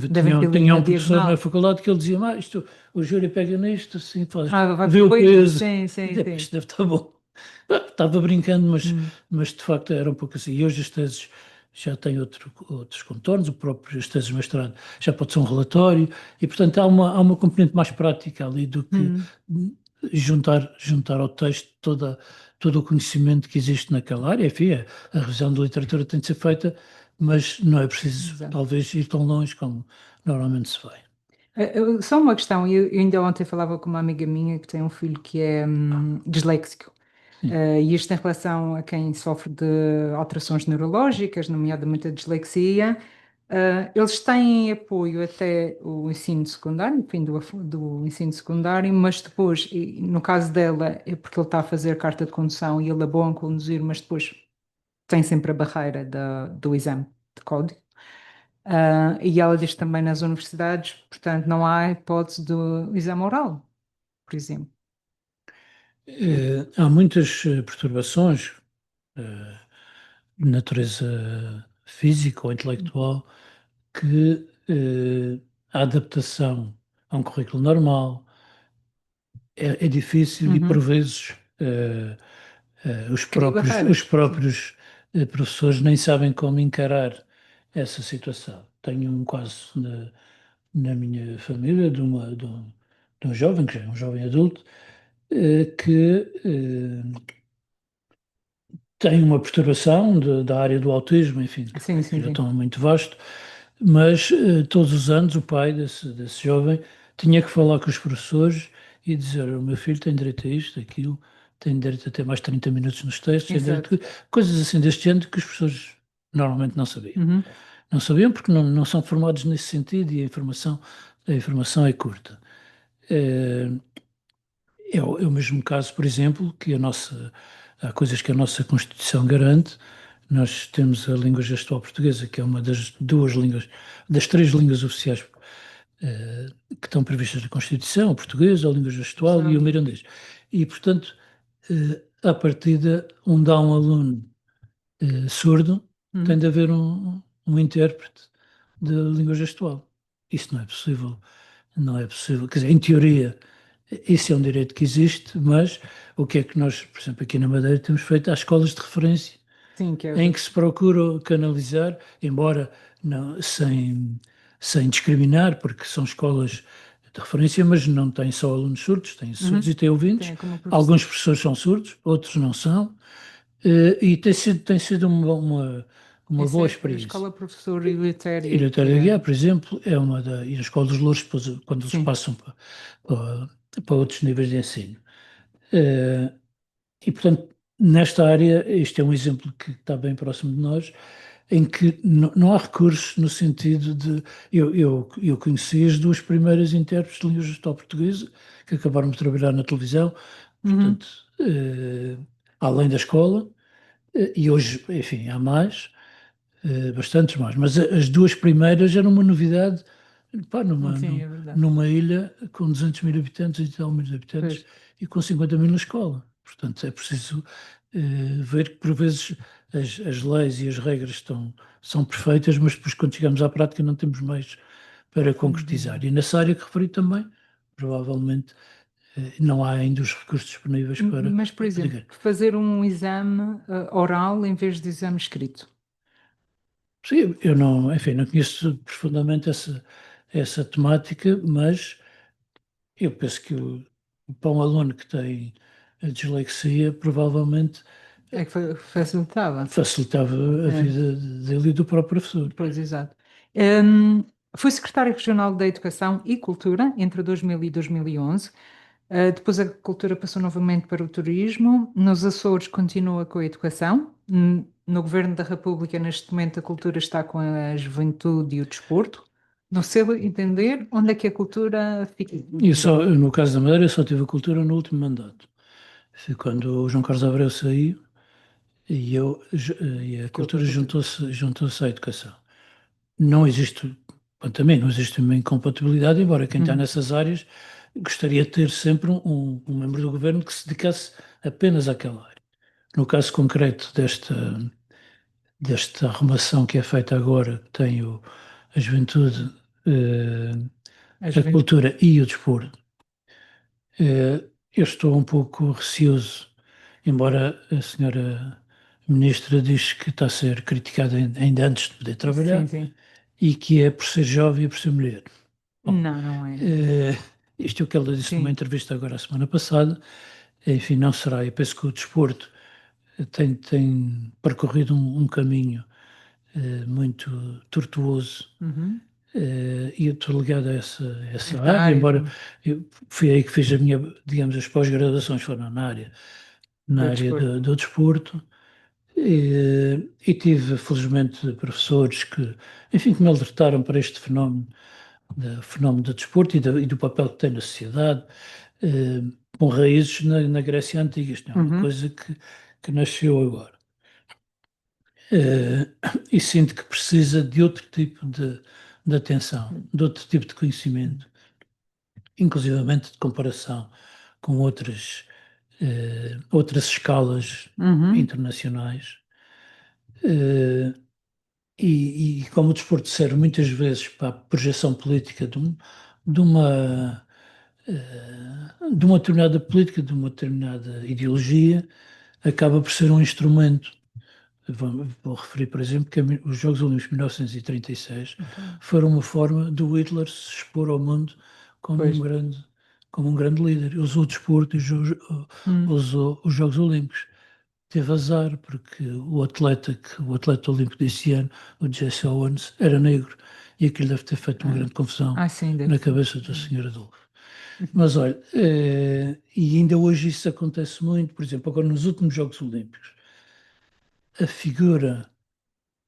Devem ter lido tinha na um professor na diagonal. faculdade que ele dizia, isto, o júri pega nisto, assim, faz, Ah, vai vê por o coisas. peso, Sim, sim, sim. isto deve estar bom. Estava brincando, Hum. mas de facto era um pouco assim. E hoje as teses já têm outros contornos, as teses de mestrado já pode ser um relatório, e portanto há uma componente mais prática ali do que Hum. juntar ao texto todo o conhecimento que existe naquela área. Enfim, a revisão da literatura tem de ser feita, mas não é preciso Exato. talvez ir tão longe como normalmente se vai. Só uma questão, eu ainda ontem falava com uma amiga minha que tem um filho que é disléxico. Sim. E isto em relação a quem sofre de alterações neurológicas, nomeadamente a dislexia. Eles têm apoio até o ensino secundário, o fim do ensino secundário, mas depois, e no caso dela, é porque ele está a fazer carta de condução e ele é bom a conduzir, mas depois tem sempre a barreira do exame de código. E ela diz também nas universidades, portanto, não há hipótese do exame oral, por exemplo. Há muitas perturbações eh, de natureza física ou intelectual que a adaptação a um currículo normal é difícil e por Uhum. vezes os Cria próprios, os barreiras. Sim. próprios professores nem sabem como encarar essa situação. Tenho um caso na minha família de um jovem, que já é um jovem adulto, que tem uma perturbação da área do autismo, enfim, Sim, que sim, já sim. estão muito vasto, mas todos os anos o pai desse jovem tinha que falar com os professores e dizer: o meu filho tem direito a isto, aquilo, tem direito a ter mais 30 minutos nos textos, tem Exato. direito coisas assim deste género que os professores normalmente não sabiam. Uhum. Não sabiam porque não são formados nesse sentido e a informação é curta. Eh, é o mesmo caso, por exemplo, que há coisas que a nossa Constituição garante. Nós temos a língua gestual portuguesa, que é uma das duas línguas, das três línguas oficiais que estão previstas na Constituição: o português, a língua gestual e o Sabe? mirandês. E, portanto, à partida, onde há um aluno surdo, tem Uhum. de haver um intérprete de língua gestual. Isso não é possível. Não é possível. Quer dizer, em teoria, isso é um direito que existe, mas o que é que nós, por exemplo, aqui na Madeira, temos feito? Há escolas de referência Sim, que é em que se procura canalizar, embora não, sem discriminar, porque são escolas de referência, mas não têm só alunos surdos, têm surdos Uhum. e têm ouvintes. Tem como Alguns professor. professores são surdos, outros não são, e tem sido uma Essa boa é a experiência. escola professor Ir Elitério, até que a é. Guiar, por exemplo, e a Escola dos Louros, depois, quando eles Sim. passam para outros níveis de ensino. Eh, E, portanto, nesta área, este é um exemplo que está bem próximo de nós, em que não há recursos no sentido de. Eu conheci as duas primeiras intérpretes de língua gestual portuguesa, que acabaram de trabalhar na televisão, Uhum. portanto, além da escola, e hoje, enfim, há mais, bastantes mais, mas as duas primeiras eram uma novidade, pá, Sim, é verdade. numa ilha com 200 mil habitantes e tal mil Pois. habitantes e com 50 mil na escola. Portanto, é preciso ver que por vezes as leis e as regras são perfeitas, mas depois quando chegamos à prática não temos mais para concretizar. Exato. E nessa área que referi também, provavelmente não há ainda os recursos disponíveis para Mas, por exemplo, aplicar. fazer um exame oral em vez de exame escrito. Sim, eu não, enfim, não conheço profundamente essa temática, mas eu penso que para um aluno que tem a dislexia, provavelmente É que facilitava. facilitava a É, vida dele e do próprio professor. pois, exato. Foi secretário regional da Educação e Cultura entre 2000 e 2011. Depois a cultura passou novamente para o turismo. Nos Açores continua com a educação. No Governo da República, neste momento, a cultura está com a juventude e o desporto. No seu entender, onde é que a cultura fica? No caso da Madeira, eu só tive a cultura no último mandato. Foi quando o João Carlos Abreu saiu e a Que outra cultura cultura? juntou-se à educação. Não existe, quanto a mim, não existe uma incompatibilidade, embora quem está Uhum. nessas áreas gostaria de ter sempre um membro do governo que se dedicasse apenas àquela área. No caso concreto desta arrumação que é feita agora, que tem a juventude, A a juventude. cultura e o desporto, eu estou um pouco receoso, embora a senhora ministra diz que está a ser criticada ainda antes de poder Sim, trabalhar sim. e que é por ser jovem e por ser mulher. Bom, Não, não é. isto é o que ela disse numa Sim. entrevista agora a semana passada. Enfim, não será. Eu penso que o desporto tem percorrido um caminho muito tortuoso, Uhum. e eu estou ligado a essa Esta área, área embora eu fui aí que fiz a minha, digamos, as pós-graduações foram na do área desporto. do desporto, e tive, felizmente, professores que, enfim, que me alertaram para este fenómeno do desporto e do papel que tem na sociedade, eh, com raízes na Grécia Antiga. Isto não é uma Uhum. coisa que nasceu agora. Eh, e sinto que precisa de outro tipo de atenção, de outro tipo de conhecimento, inclusivamente de comparação com outras escalas Uhum. internacionais. Eh, e como o desporto serve muitas vezes para a projeção política de uma, de uma determinada política, de uma determinada ideologia, acaba por ser um instrumento. Vou referir, por exemplo, que os Jogos Olímpicos de 1936 Então, foram uma forma do Hitler se expor ao mundo como pois. como um grande líder. Usou o desporto e Hum. usou os Jogos Olímpicos. Teve azar, porque o atleta olímpico desse ano, o Jesse Owens, era negro e aquilo deve ter feito uma Ah, grande confusão sim, deve na ser. cabeça da senhora Adolfo. Mas olha, e ainda hoje isso acontece muito, por exemplo, agora nos últimos Jogos Olímpicos, a figura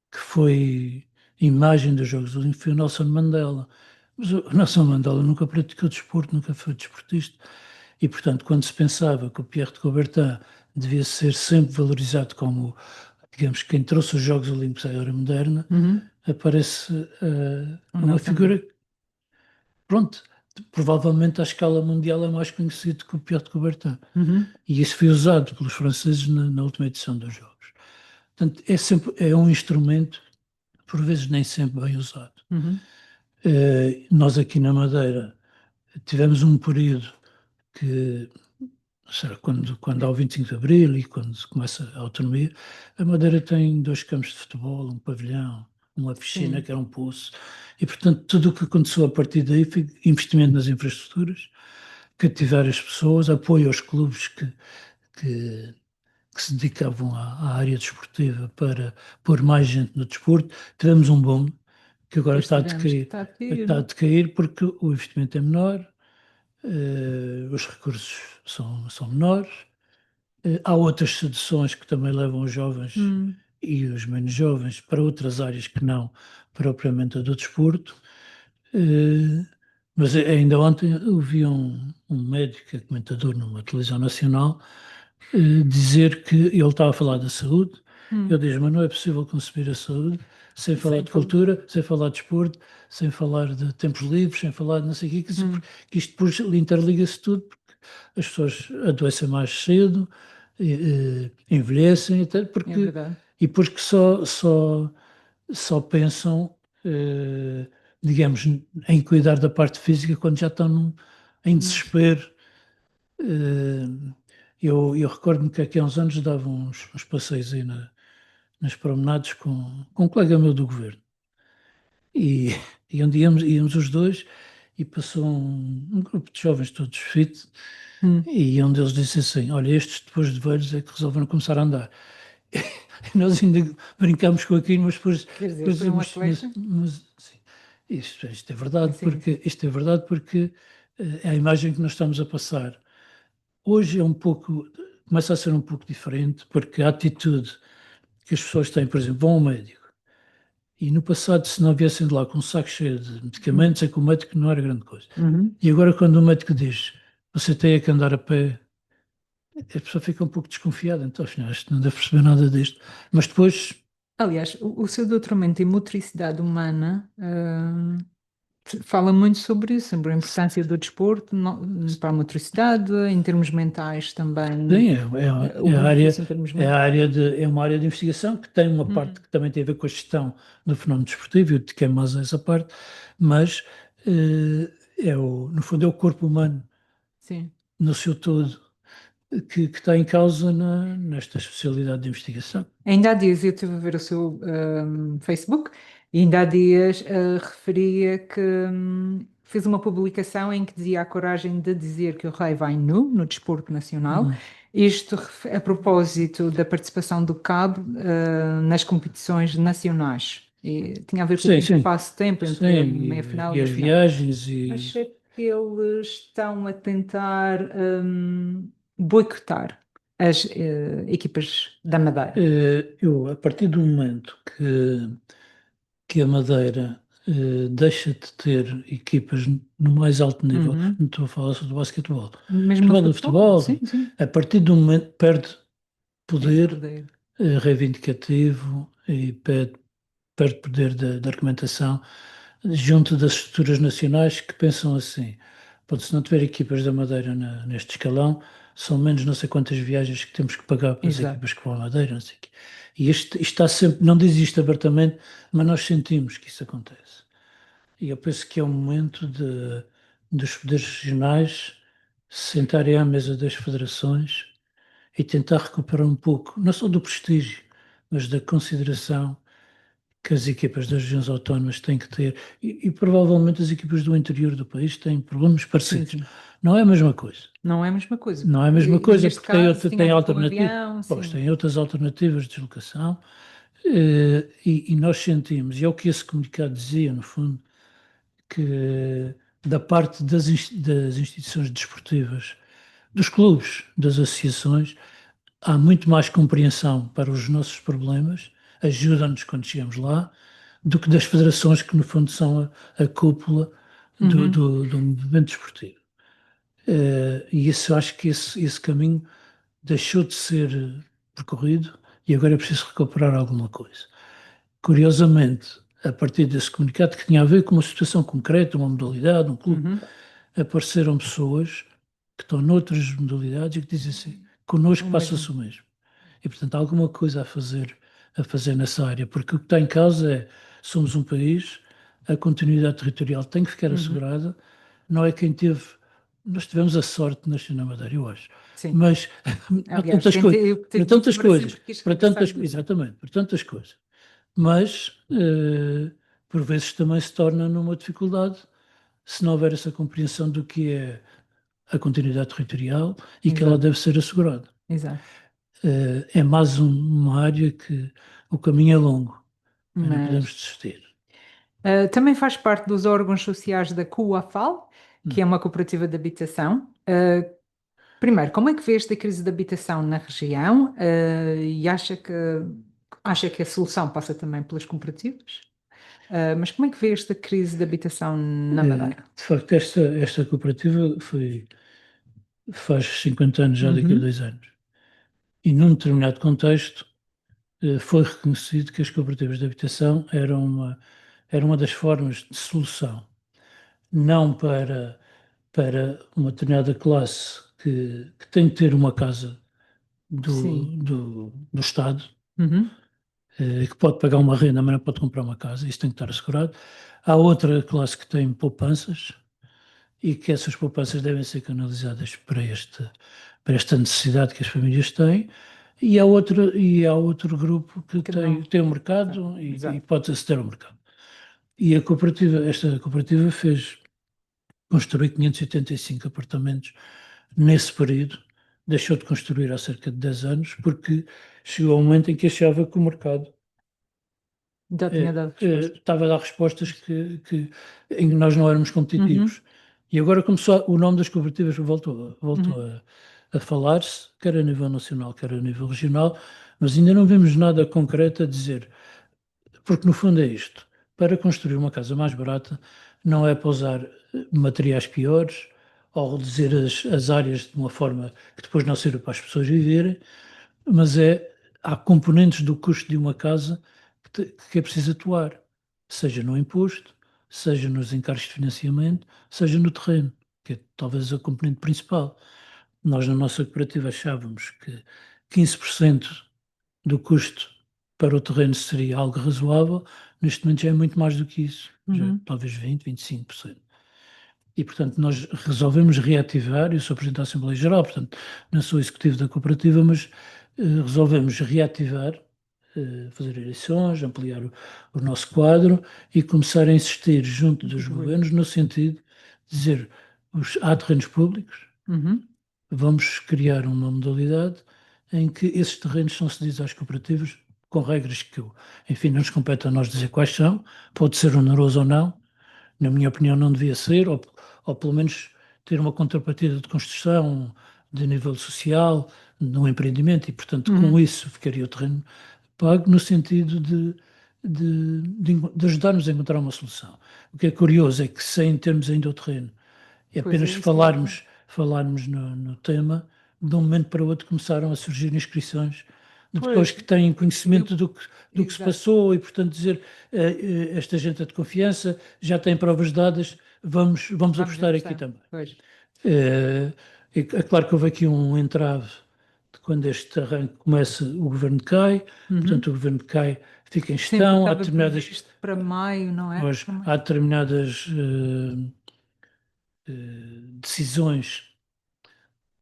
que foi imagem dos Jogos Olímpicos foi o Nelson Mandela. Mas o Nelson Mandela nunca praticou desporto, nunca foi desportista. E, portanto, quando se pensava que o Pierre de Coubertin devia ser sempre valorizado como, digamos, quem trouxe os Jogos Olímpicos à era moderna, Uhum. aparece O uma Nelson Mandela. figura, pronto, provavelmente à escala mundial é mais conhecido que o Pierre de Coubertin. Uhum. E isso foi usado pelos franceses na última edição dos Jogos. Portanto, é um instrumento, por vezes nem sempre bem usado. Uhum. Nós aqui na Madeira tivemos um período que, será, quando há o 25 de Abril e quando se começa a autonomia, a Madeira tem dois campos de futebol, um pavilhão, uma piscina Sim, que era um poço, e portanto tudo o que aconteceu a partir daí foi investimento nas infraestruturas, cativar as pessoas, apoio aos clubes que, que se dedicavam à área desportiva para pôr mais gente no desporto. Tivemos um boom que agora pois tivemos que estar a ter. está a decair porque o investimento é menor, os recursos são menores. Há outras seduções que também levam os jovens Hum. e os menos jovens para outras áreas que não propriamente a do desporto. Eh, mas ainda ontem ouvi um médico, que é comentador numa televisão nacional, dizer que ele estava a falar da saúde. Ele Hum. diz, mas não é possível conceber a saúde sem falar Sem de culpa. cultura, sem falar de desporto, sem falar de tempos livres, sem falar de não sei o quê, Hum. que isto depois interliga-se tudo, porque as pessoas adoecem mais cedo, envelhecem, até É porque, verdade. e porque só pensam, eh, digamos, em cuidar da parte física quando já estão em Hum. desespero. Eh, eu recordo-me que aqui há uns anos dava uns passeios aí nas promenades com um colega meu do governo. E, e onde íamos os dois e passou um grupo de jovens todos fit Hum. e um deles disse assim, olha, estes depois de velhos é que resolveram começar a andar. E nós ainda brincámos com aquilo, mas depois, Quer dizer, depois foi um dizemos, atleta? sim. Isto é verdade, Sim. porque é a imagem que nós estamos a passar. Hoje começa a ser um pouco diferente, porque a atitude que as pessoas têm, por exemplo, vão ao médico, e no passado, se não viessem de lá com um saco cheio de medicamentos, é que o médico não era grande coisa. Uhum. E agora, quando o médico diz, você tem que andar a pé, a pessoa fica um pouco desconfiada, então, afinal, isto não deve perceber nada disto. Mas depois, Aliás, o seu doutoramento em motricidade humana, fala muito sobre isso, sobre a importância do desporto para a motricidade, em termos mentais também, sim, o benefício em termos mentais. é uma área de investigação que tem uma parte que também tem a ver com a gestão do fenómeno desportivo, eu dediquei mais a essa parte, mas no fundo é o corpo humano Sim. no seu todo que está em causa nesta especialidade de investigação. Ainda há dias eu estive a ver o seu Facebook e ainda há dias referia que fez uma publicação em que dizia a coragem de dizer que o rei vai nu no desporto nacional. Isto a propósito da participação do CAB nas competições nacionais. E tinha a ver com o Sim, tempo sim, espaço-tempo sim, entre a meia-final e e a as final. viagens e Achei que eles estão a tentar boicotar as equipas da Madeira. a partir do momento que a Madeira deixa de ter equipas no mais alto nível, Uhum. não estou a falar só do basquetebol, Mesmo estou no a falar do futebol? futebol, Sim, sim. a partir do momento perde Esse poder poder. reivindicativo e perde poder de argumentação junto das estruturas nacionais que pensam assim, pô, se não tiver equipas da Madeira neste escalão, são menos não sei quantas viagens que temos que pagar para as Exato. equipas que vão à Madeira, não sei o quê. E isto está sempre, não diz isto abertamente, mas nós sentimos que isso acontece. E eu penso que é o momento dos poderes regionais se sentarem à mesa das federações e tentar recuperar um pouco, não só do prestígio, mas da consideração que as equipas das regiões autónomas têm que ter, e provavelmente as equipas do interior do país têm problemas Sim, parecidos. sim. Não é a mesma coisa. Não é a mesma coisa. Não é a mesma E coisa neste porque tem, caso, tinha a tem ver com o alternativa, avião, pois sim. tem outras alternativas de deslocação, e nós sentimos, e é o que esse comunicado dizia, no fundo, que da parte das instituições desportivas, dos clubes, das associações, há muito mais compreensão para os nossos problemas, ajudam-nos quando chegamos lá, do que das federações que, no fundo, são a cúpula Uhum. do movimento desportivo. E isso, acho que esse caminho deixou de ser percorrido e agora é preciso recuperar alguma coisa. Curiosamente, a partir desse comunicado que tinha a ver com uma situação concreta, uma modalidade, um clube, Uhum. apareceram pessoas que estão noutras modalidades e que dizem assim, connosco O passa-se mesmo. o mesmo. E, portanto, há alguma coisa a fazer nessa área, porque o que está em causa é, somos um país, a continuidade territorial tem que ficar Uhum. assegurada, não é quem teve, nós tivemos a sorte de nascer na Madeira, eu acho, Sim. mas para Aliás, tantas quem coisas, para teve motivos tantas para sempre coisas, quis para regressar tantas, do sul. exatamente, para tantas coisas, mas por vezes também se torna numa dificuldade se não houver essa compreensão do que é a continuidade territorial e que ela Exato, deve ser assegurada. exato. É mais uma área que o caminho é longo, mas não podemos Mas desistir. também faz parte dos órgãos sociais da CUAFAL, que Hum. é uma cooperativa de habitação. Primeiro, como é que vê esta crise de habitação na região? E acha que a solução passa também pelas cooperativas? Mas como é que vê esta crise de habitação na Madeira? De facto, esta cooperativa faz 50 anos já daqui a Uhum. 2 anos. E num determinado contexto, foi reconhecido que as cooperativas de habitação eram uma das formas de solução, não para uma determinada classe que tem que ter uma casa Sim. do Estado, Uhum. que pode pagar uma renda, mas não pode comprar uma casa, isso tem que estar assegurado. Há outra classe que tem poupanças e que essas poupanças devem ser canalizadas para esta necessidade que as famílias têm. E há outro grupo que Que não. tem um Exato. mercado e Exato. pode aceder ao mercado. E esta cooperativa fez construir 585 apartamentos nesse período, deixou de construir há cerca de 10 anos, porque chegou um momento em que achava que o mercado Já tinha dado resposta. estava a dar respostas em que nós não éramos competitivos. E agora começou, o nome das cooperativas voltou a falar-se, quer a nível nacional, quer a nível regional, mas ainda não vemos nada concreto a dizer, porque no fundo é isto, para construir uma casa mais barata não é para usar materiais piores ou reduzir as áreas de uma forma que depois não sirva para as pessoas viverem, mas há componentes do custo de uma casa que é preciso atuar, seja no imposto, seja nos encargos de financiamento, seja no terreno, que é talvez a componente principal. Nós na nossa cooperativa achávamos que 15% do custo para o terreno seria algo razoável, neste momento já é muito mais do que isso, já é talvez 20, 25%. E, portanto, nós resolvemos reativar, eu sou Presidente da Assembleia Geral, portanto, não sou executivo da cooperativa, mas resolvemos reativar, fazer eleições, ampliar o nosso quadro e começar a insistir junto dos governos no sentido de dizer, há terrenos públicos, vamos criar uma modalidade em que esses terrenos são cedidos às cooperativas com regras que, enfim, não nos compete a nós dizer quais são, pode ser oneroso ou não, na minha opinião não devia ser, ou pelo menos ter uma contrapartida de construção de nível social no empreendimento e, portanto, com isso ficaria o terreno pago no sentido de ajudar-nos a encontrar uma solução. O que é curioso é que sem termos ainda o terreno, é Pois é, apenas isso é falarmos no tema, de um momento para o outro começaram a surgir inscrições de pessoas Pois, que têm conhecimento do que se exato. passou e, portanto, dizer esta gente é de confiança, já tem provas dadas, vamos Vamos apostar aqui apostar. também. Pois. É claro que houve aqui um entrave de quando este arranque começa, o governo cai, portanto, o governo cai, fica em Sim, porque gestão, estava previsto para maio, não é? hoje, há determinadas decisões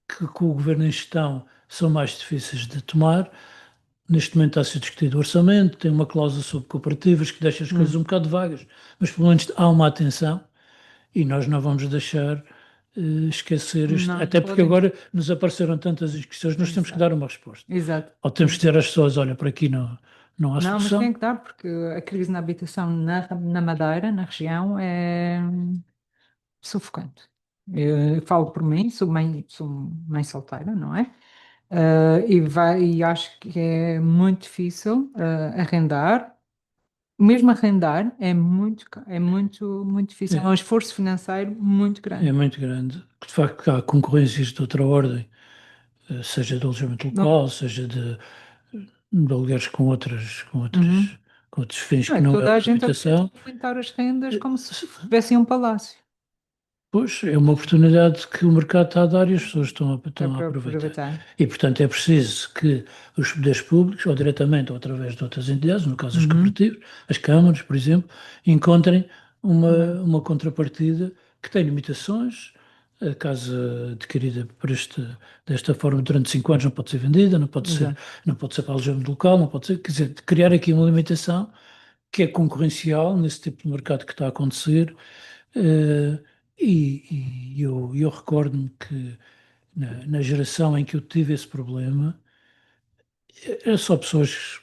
que o governo em gestão são mais difíceis de tomar. Neste momento está a ser discutido o orçamento, tem uma cláusula sobre cooperativas que deixa as coisas um bocado vagas, mas pelo menos há uma atenção e nós não vamos deixar esquecer isto, Não até porque podemos. agora nos apareceram tantas inscrições, nós temos que Exato. dar uma resposta. Exato. Ou temos que dizer às pessoas, olha, por aqui não há Não, mas tem solução. que dar, porque a crise na habitação na Madeira, na região, é sufocante. Eu falo por mim, sou mãe solteira, não é? E acho que é muito difícil arrendar. Mesmo arrendar é muito difícil. É um É, esforço financeiro muito é grande. muito grande. De facto, há concorrências de outra ordem, seja de alojamento Não, local, seja de alugueres uhum. com outros fins Não que é que não é toda a a gente agora está habitação. a aumentar as rendas Eh, como se se- tivessem um palácio. Pois, é uma oportunidade que o mercado está a dar e as pessoas É estão a para aproveitar. aproveitar. E, portanto, é preciso que os poderes públicos, ou diretamente ou através de outras entidades, no caso as Uhum. cooperativas, as câmaras, por exemplo, encontrem Uma- uma contrapartida que tem limitações. A casa adquirida desta forma durante 5 anos não pode ser vendida, Exato. não pode ser para alojamento local, não pode ser, quer dizer, criar aqui uma limitação que é concorrencial nesse tipo de mercado que está a acontecer. eh, eu recordo-me que na geração em que eu tive esse problema, era só pessoas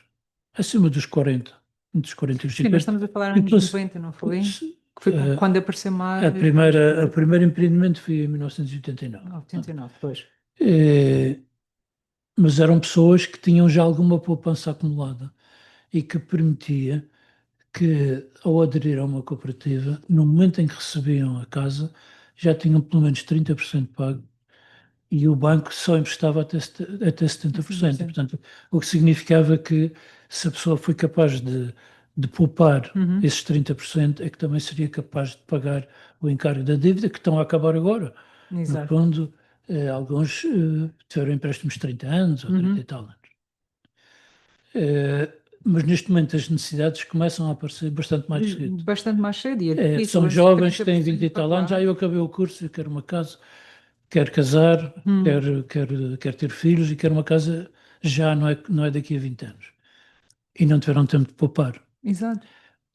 acima dos 40, entre os 40 e os Sim, mas 50. estamos a falar E anos depois, 90, não foi? se- Que foi quando apareceu mais a primeira empreendimento foi em 1989. 89, pois. Eh, mas eram pessoas que tinham já alguma poupança acumulada e que permitia que, ao aderir a uma cooperativa, no momento em que recebiam a casa, já tinham pelo menos 30% pago e o banco só emprestava até 70%. E, 100%. portanto, o que significava que se a pessoa foi capaz de poupar Uhum. esses 30%, é que também seria capaz de pagar o encargo da dívida, que estão a acabar agora. No Exato. fundo, alguns tiveram empréstimos de 30 anos ou 30 e Uhum. tal anos. Mas neste momento as necessidades começam a aparecer bastante mais cedo. Bastante mais cedo e é difícil. São Esses jovens que têm 20 30% e para tal anos, pagar. eu acabei o curso, eu quero uma casa, quero casar, Hum. quero ter filhos e quero uma casa já, não é daqui a 20 anos. E não tiveram tempo de poupar. Exato.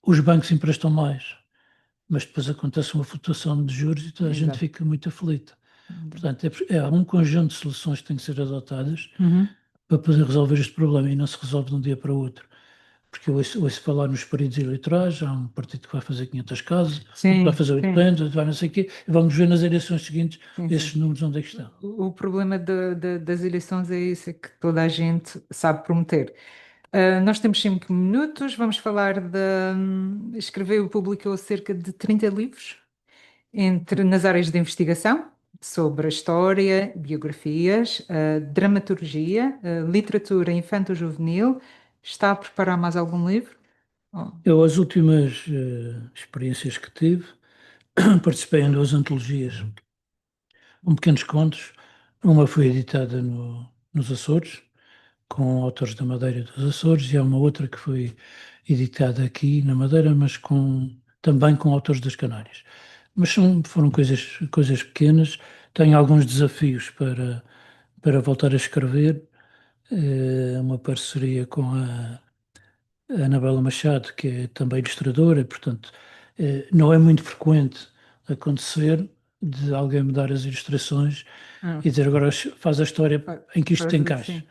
Os bancos emprestam mais, mas depois acontece uma flutuação de juros e toda a gente Exato. fica muito aflita. Portanto, há um conjunto de soluções que têm que ser adotadas Uhum. para poder resolver este problema e não se resolve de um dia para o outro. porque eu ouço falar nos períodos eleitorais, há um partido que vai fazer 500 casas, outro vai Sim, fazer sim, 800, outro vai não sei o quê, e vamos ver nas eleições seguintes sim, esses sim. números onde é que estão. O problema das eleições é isso, é que toda a gente sabe prometer. Nós temos 5 minutos, vamos falar de... Escreveu e publicou cerca de 30 livros, nas áreas de investigação, sobre a história, biografias, dramaturgia, literatura infanto-juvenil. Está a preparar mais algum livro? Oh, Eu, as últimas experiências que tive, participei em duas antologias com pequenos contos. Uma foi editada nos Açores, com autores da Madeira e dos Açores, e há uma outra que foi editada aqui na Madeira, mas também com autores das Canárias. Mas foram coisas pequenas. Tenho alguns desafios para voltar a escrever. Uma parceria com a Anabela Machado, que é também ilustradora, e, portanto, não é muito frequente acontecer de alguém me dar as ilustrações ah, e dizer agora faz a história em que isto tem encaixe. sim.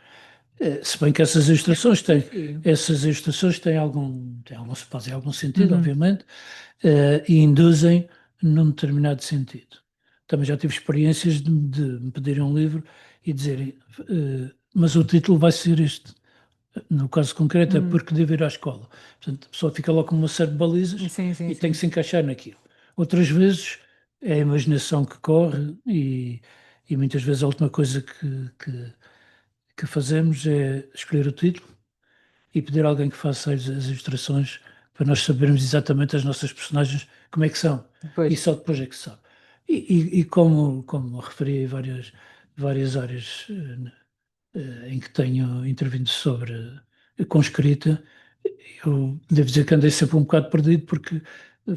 Se bem que Desafio. essas ilustrações fazem algum sentido, Uhum. obviamente, e induzem num determinado sentido. Também já tive experiências de me pedirem um livro e dizerem, mas o título vai ser este. No caso concreto, é Uhum. porque devo ir à escola. Portanto, a pessoa fica logo com uma série de balizas Sim, sim, e tem que sim. se encaixar naquilo. Outras vezes é a imaginação que corre e muitas vezes a última coisa que fazemos é escolher o título e pedir a alguém que faça as ilustrações para nós sabermos exatamente as nossas personagens, como é que são. E Depois. só depois é que se sabe. E como referi em várias áreas em que tenho intervindo com escrita, eu devo dizer que andei sempre um bocado perdido, porque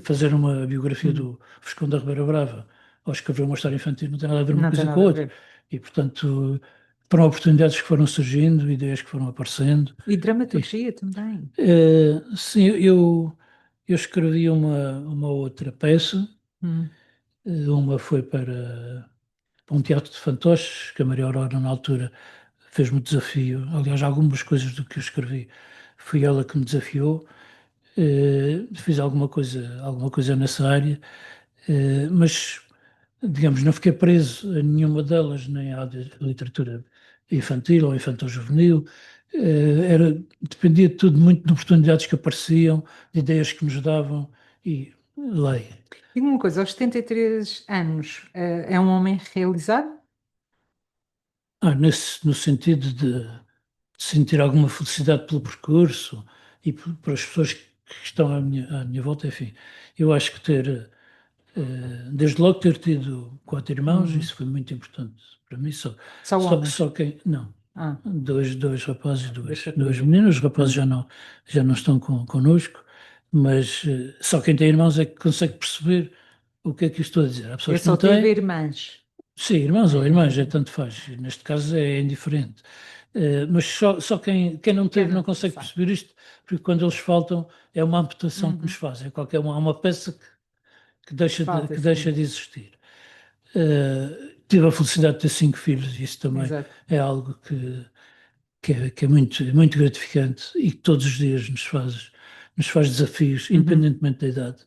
fazer uma biografia Uhum. do Visconde da Ribeira Brava ou escrever uma história infantil não tem nada a ver uma Não tem coisa com a nada a outra. ver. E, portanto, foram oportunidades que foram surgindo, ideias que foram aparecendo. E E, dramaturgia também. sim, eu escrevi uma outra peça. Hum. Uma foi para um teatro de fantoches, que a Maria Aurora, na altura, fez-me o desafio. Aliás, algumas coisas do que eu escrevi foi ela que me desafiou. Fiz alguma coisa nessa área, mas, digamos, não fiquei preso a nenhuma delas, nem à de literatura infantil ou infantil-juvenil. Dependia de tudo muito de oportunidades que apareciam, de ideias que nos davam e leio. Diga uma coisa, aos 73 anos, é um homem realizado? No sentido de sentir alguma felicidade pelo percurso e por as pessoas que estão à minha volta, enfim. Eu acho que desde logo ter tido 4 irmãos, Hum. isso foi muito importante para mim. Só homens? Só quem, não, Ah, dois rapazes e dois duas raparigas. meninas. Os rapazes Hum. já não estão connosco, mas só quem tem irmãos é que consegue perceber o que é que eu estou a dizer. Há Eu pessoas que só não tive têm. irmãs. Sim, irmãos ou irmãs, tanto faz. Neste caso é indiferente. Mas só quem não Quem teve não não consegue sabe? perceber isto, porque quando eles faltam é uma amputação que nos Uhum. fazem. Há uma peça que Falta, que deixa sim. de existir. Tive a felicidade de ter 5 filhos e isso também Exato. é algo que é muito gratificante e que todos os dias nos faz desafios, Uhum. independentemente da idade.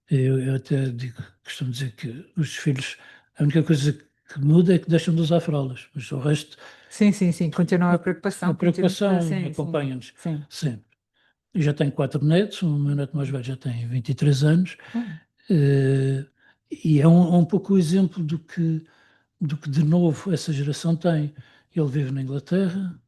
Eu até costumo dizer que os filhos, a única coisa que muda é que deixam de usar fraldas, mas o resto, Sim, sim, sim. Continua a a preocupação. Continua... preocupação sim, sim. acompanha-nos Sim. sempre. Eu já tenho 4 netos, o meu neto mais velho já tem 23 anos, Hum. eh, e é um pouco o exemplo do que de novo essa geração tem. Ele vive na Inglaterra,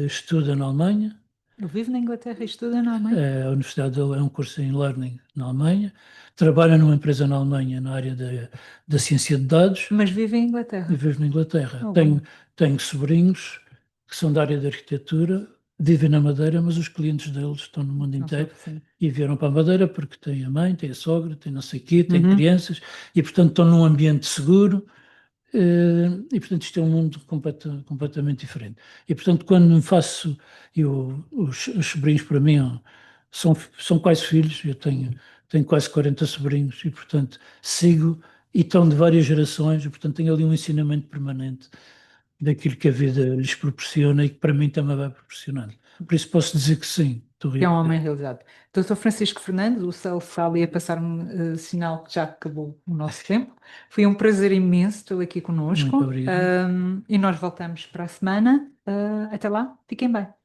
estuda na Alemanha, Eu vivo na Inglaterra e estudo na Alemanha, a universidade dele é um curso em Learning na Alemanha, trabalha numa empresa na Alemanha na área da ciência de dados mas vivo em e Inglaterra. vive na Inglaterra. Oh, Tenho, bom. tenho sobrinhos que são da área da arquitetura, vivem na Madeira, mas os clientes deles estão no mundo Não sou inteiro assim. e vieram para a Madeira porque têm a mãe, têm a sogra, têm não sei o quê, têm Uhum. crianças e, portanto, estão num ambiente seguro. E, portanto, isto é um mundo completamente diferente. E, portanto, quando me faço, os sobrinhos para mim são quase filhos, eu tenho quase 40 sobrinhos e, portanto, sigo e estão de várias gerações, e, portanto, tenho ali um ensinamento permanente daquilo que a vida lhes proporciona e que para mim também vai proporcionando. Por isso posso dizer que sim, Que é um homem realizado. Doutor Francisco Fernandes, o Celso está ali a passar-me sinal que já acabou o nosso tempo. Foi um prazer imenso tê-lo aqui Muito conosco. obrigado. E nós voltamos para a semana. Até lá, fiquem bem.